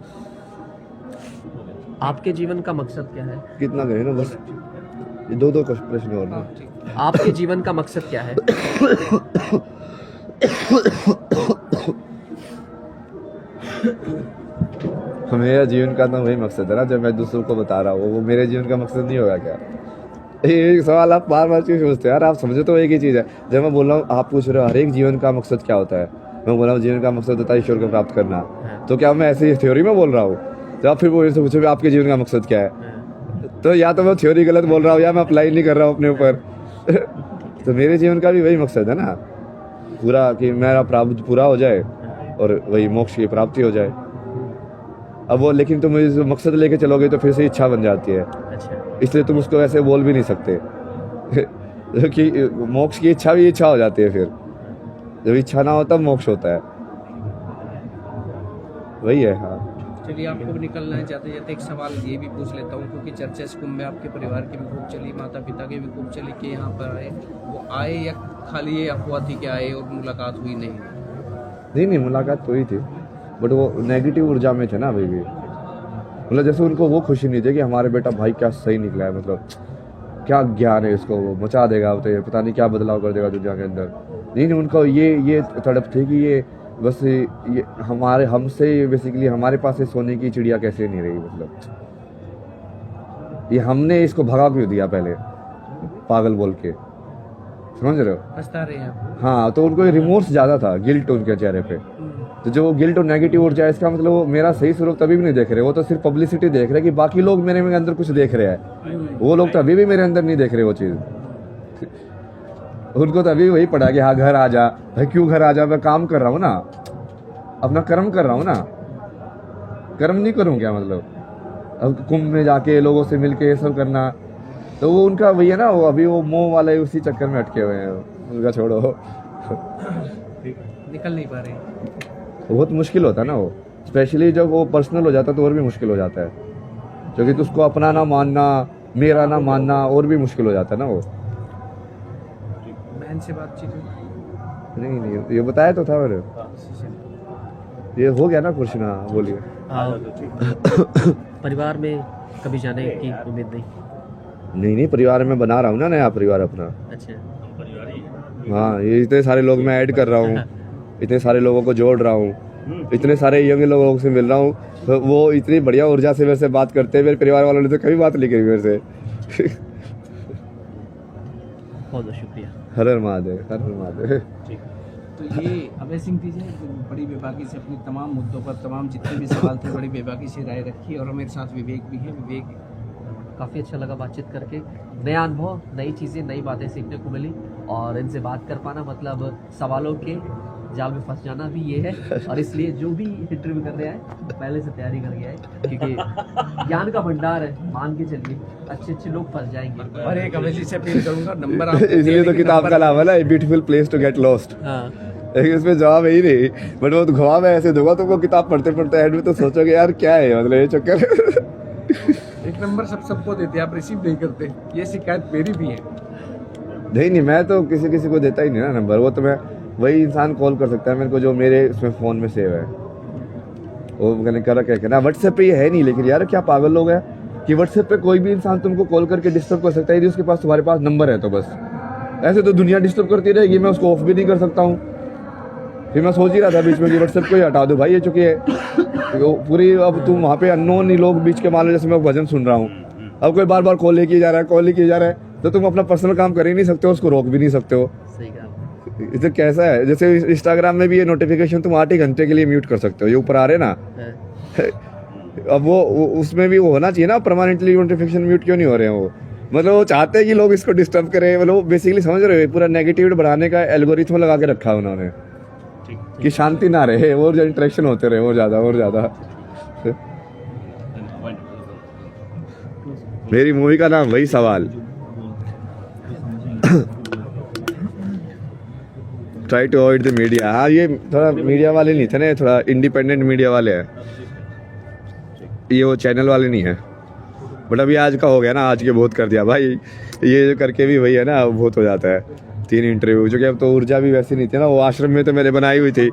आपके जीवन का मकसद क्या है? कितना करें ना बस। ये दो प्रश्न और ना। आपके जीवन का मकसद क्या है? मेरा जीवन का तो वही मकसद है ना जो मैं दूसरों को बता रहा हूँ, वो मेरे जीवन का मकसद नहीं होगा क्या? ये एक सवाल आप बार बार क्यों सोचते हैं यार? आप समझो तो एक ही चीज़ है। जब मैं बोल रहा हूँ, आप पूछ रहे हो हर एक जीवन का मकसद क्या होता है, मैं बोल रहा हूँ जीवन का मकसद होता है ईश्वर को प्राप्त करना। तो क्या मैं ऐसी थ्योरी में बोल रहा हूँ? जब आप फिर वो से पूछो आपके जीवन का मकसद क्या है, तो या तो मैं थ्योरी गलत बोल रहा हूँ या मैं अप्लाई नहीं कर रहा हूँ अपने ऊपर। तो मेरे जीवन का भी वही मकसद है ना, पूरा कि मेरा प्रारब्ध पूरा हो जाए और वही मोक्ष की प्राप्ति हो जाए। अब वो लेकिन तुम इस मकसद लेके चलोगे तो फिर से इच्छा बन जाती है, अच्छा, इसलिए तुम उसको ऐसे बोल भी नहीं सकते। कि मोक्ष की इच्छा भी इच्छा हो जाती है, फिर जब इच्छा ना हो तब मोक्ष होता है, वही है। हाँ चलिए, आपको भी निकलना है, जाते जाते एक सवाल ये भी पूछ लेता हूँ, क्योंकि चर्चा इस कुंभ में आपके परिवार की भी खूब चली, माता पिता की भी खूब चली कि यहाँ पर आए, वो आए या खाली ये अफवाह थी कि आए और मुलाकात हुई नहीं? मुलाकात तो ही थी, बट वो नेगेटिव ऊर्जा में थे ना अभी भी। मतलब जैसे उनको वो खुशी नहीं थी कि हमारे बेटा भाई क्या सही निकला है, मतलब क्या ज्ञान है इसको, वो मचा देगा, तो ये पता नहीं क्या बदलाव कर देगा दुनिया के अंदर। नहीं, उनको ये तड़प थी कि ये बस ये हमारे हमसे बेसिकली हमारे पास से सोने की चिड़िया कैसे नहीं रही, मतलब ये हमने इसको भगा क्यों दिया पहले पागल बोल के, समझ रहे हो? हंसता रहे आप? हाँ, तो उनको रिमोर्स ज़्यादा था, गिल्ट उनके चेहरे पे। तो जो गिल्ट और नेगेटिव ऊर्जा है, इसका मतलब वो मेरा सही स्वरूप तभी भी नहीं देख रहे, वो तो सिर्फ पब्लिसिटी देख रहे कि बाकी लोग मेरे में अंदर कुछ देख रहे हैं, वो लोग तो अभी भी मेरे अंदर नहीं देख रहे वो चीज़। उनको तो अभी वही पड़ा कि हाँ घर आ जा भाई, क्यों घर आ जा, मैं काम कर रहा हूँ ना, अपना कर्म कर रहा हूँ ना, कर्म नहीं करूँ क्या मतलब? अब कुंभ में जाके लोगों से मिलके ये सब करना, तो वो उनका वही है ना, वो अभी वो मोह वाले उसी चक्कर में अटके हुए हैं, उनका छोड़ो। निकल नहीं पा रहे? बहुत मुश्किल होता है ना वो, स्पेशली जब वो पर्सनल हो जाता है तो और भी मुश्किल हो जाता है, क्योंकि तो उसको अपना ना मानना, मेरा ना मानना और भी मुश्किल हो जाता है ना वो। बहन से बातचीत हुई? नहीं, ये बताया तो था मैंने, ये हो गया ना क्वेश्चन। हाँ बोलिए। परिवार में कभी जाने की उम्मीद नहीं? नहीं, परिवार में बना रहा हूँ ना नया परिवार अपना। अच्छा, हाँ, ये इतने सारे लोग मैं ऐड कर रहा हूँ, इतने सारे लोगों को जोड़ रहा हूँ, इतने सारे यंग लोगों से मिल रहा हूँ, तो वो इतनी बढ़िया ऊर्जा से मेरे से बात करते हैं, मेरे परिवार वालों ने तो कभी बात नहीं करी मेरे से। बहुत बहुत शुक्रिया। हर हर महादेव, हर हर महादेव। तो ये अभय सिंह जी ने बड़ी बेबाकी से अपनी तमाम मुद्दों पर, तमाम जितने भी सवाल थे, बड़ी बेबाकी से राय रखी, और मेरे साथ विवेक भी है। विवेक, काफ़ी अच्छा लगा बातचीत करके, नया अनुभव, नई चीज़ें, नई बातें सीखने को मिली, और इनसे बात कर पाना मतलब सवालों के जाल में फंस जाना भी ये है, और इसलिए जो भी इंटरव्यू करने आए पहले से तैयारी करके आए, क्योंकि ज्ञान का भंडार है, मान के चलिए अच्छे लोग फंस जाएंगे। और एक अभय जी से अपील करूंगा, नंबर आप इसलिए तो किताब का नाम है ना, a beautiful place to get lost. हाँ, इसमें जवाब है ही नहीं, बट वो घुमा मैं ऐसे दूंगा तुमको, किताब पढ़ते पढ़ते एंड में तो सोचोगे यार क्या है, मतलब ये चक्कर। एक नंबर सबको देते, आप रिसीव नहीं करते, ये शिकायत मेरी भी है। नहीं, मैं तो किसी को देता ही नहीं ना नंबर, वो तो मैं वही इंसान कॉल कर सकता है मेरे को जो मेरे उसमें फ़ोन में सेव है, वो मैंने कर रखा है ना। व्हाट्सएप पे ये है नहीं, लेकिन यार क्या पागल लोग हैं कि व्हाट्सएप पे कोई भी इंसान तुमको कॉल करके डिस्टर्ब कर सकता है यदि उसके पास तुम्हारे पास नंबर है तो बस। ऐसे तो दुनिया डिस्टर्ब करती रहेगी, मैं उसको ऑफ भी नहीं कर सकता हूँ। फिर मैं सोच ही रहा था बीच में कि व्हाट्सएप को ही हटा दो भाई, ये चुकी है तो पूरी। अब तुम वहाँ पे अननोन ही लोग बीच के मान लो, जैसे मैं भजन सुन रहा हूँ, अब कोई बार कॉल ही किया जा रहा है, कॉल ही किया जा रहा है, तो तुम अपना पर्सनल काम कर ही नहीं सकते हो, उसको रोक भी नहीं सकते हो। सही कहा। इसे कैसा है, जैसे इंस्टाग्राम में भी ये नोटिफिकेशन तुम 8 घंटे के लिए म्यूट कर सकते हो, ये ऊपर आ रहे ना। अब वो उसमें भी वो होना चाहिए ना, परमानेंटली नोटिफिकेशन म्यूट क्यों नहीं हो रहे हैं वो? मतलब वो चाहते हैं कि लोग इसको डिस्टर्ब करें, मतलब वो बेसिकली समझ रहे हो, पूरा नेगेटिविटी बढ़ाने का एल्गोरिथम लगा के रखा है उन्होंने कि शांति ना रहे, और जो इंटरेक्शन होते रहे और ज़्यादा। मेरी मूवी का नाम वही सवाल, try to avoid the media. हाँ, ये थोड़ा मीडिया वाले नहीं थे ना, थोड़ा इंडिपेंडेंट मीडिया वाले हैं, ये वो चैनल वाले नहीं है। बट अभी आज का हो गया ना, आज के बहुत कर दिया भाई, ये जो करके भी वही है ना, बहुत हो जाता है 3 इंटरव्यू, जो कि अब तो ऊर्जा भी वैसी नहीं थी ना। वो आश्रम में तो मैंने बनाई हुई थी,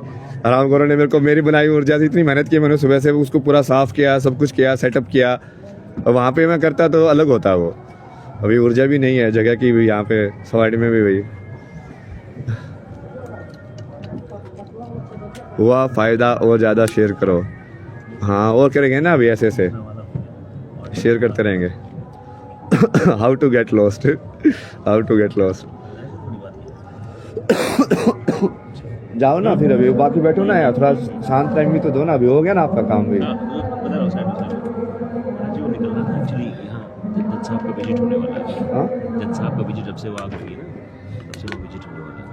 आराम करो ने मेरे को मेरी बनाई हुई ऊर्जा थी, इतनी मेहनत की मैंने, सुबह से उसको पूरा साफ़ किया, सब कुछ किया, सेटअप किया, और वहाँ पे मैं करता तो अलग होता वो। अभी ऊर्जा भी नहीं है जगह की भी, यहाँ पे सवारी में भी वही हुआ फ़ायदा और ज़्यादा शेयर करो। हाँ और करेंगे ना अभी ऐसे ऐसे शेयर करते रहेंगे। How to get lost, how to get lost. जाओ ना फिर अभी, बाकी बैठो ना यार, थोड़ा शांत टाइम भी तो दो ना, अभी हो गया ना आपका काम भी। हाँ, वो बता रहा हूँ साइड जी वो निकल रहा था एक्चुअली। यहाँ जज साहब का विजिट होने वाला है। हाँ जज साहब का विजिट जब से वो आ गई है ना, तब से वो विजिट होने वाला है।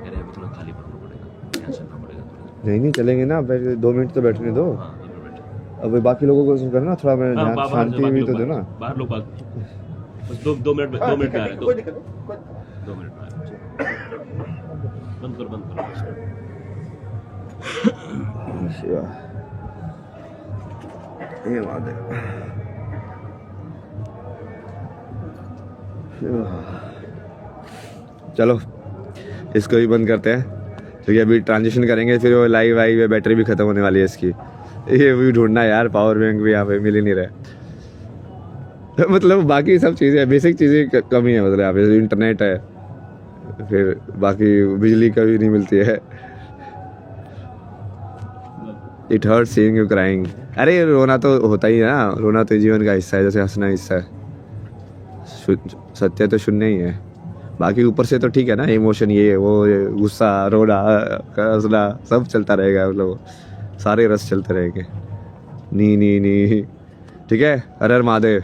कह रहे हैं अभी थोड़ा खाली पड़ना पड़ेगा, ध्यान चलना पड़ेगा थोड़ा। नहीं चलेंगे ना, पहले 2 मिनट तो बैठने दो। हाँ 2 मिनट। अब बाकी लोगों को करना थोड़ा, मैं हाँ, बाहर शांति भी तो दो ना। बाहर लोग बस 2 मिनट में 2 मिनट में आ रहे हैं। 2 मिनट में आ रहे हैं। बंद करो। शिवा ये बात है। चलो इसको भी बंद करते हैं क्योंकि अभी ट्रांजिशन करेंगे, फिर वो लाइव आई हुई बैटरी भी खत्म होने वाली है इसकी। ये भी ढूंढना है यार, पावर बैंक भी यहाँ पे मिल ही नहीं रहा। मतलब बाकी सब चीज़ें बेसिक चीज़ें कमी है, मतलब यहाँ पे इंटरनेट है, फिर बाकी बिजली का भी नहीं मिलती है। It hurt seeing you crying. अरे रोना तो होता ही है ना, रोना तो जीवन का हिस्सा है, जैसे हंसना हिस्सा है। सत्य तो शून्य ही है, बाकी ऊपर से तो ठीक है ना, इमोशन ये वो गुस्सा रोना हंसना सब चलता रहेगा, मतलब सारे रस चलते रहेंगे। नी ठीक है। हर हर महादेव,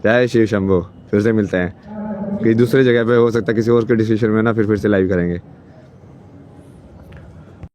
जय शिव शंभो। फिर से मिलते हैं कि दूसरी जगह पे, हो सकता है किसी और के डिसीजन में ना, फिर से लाइव करेंगे।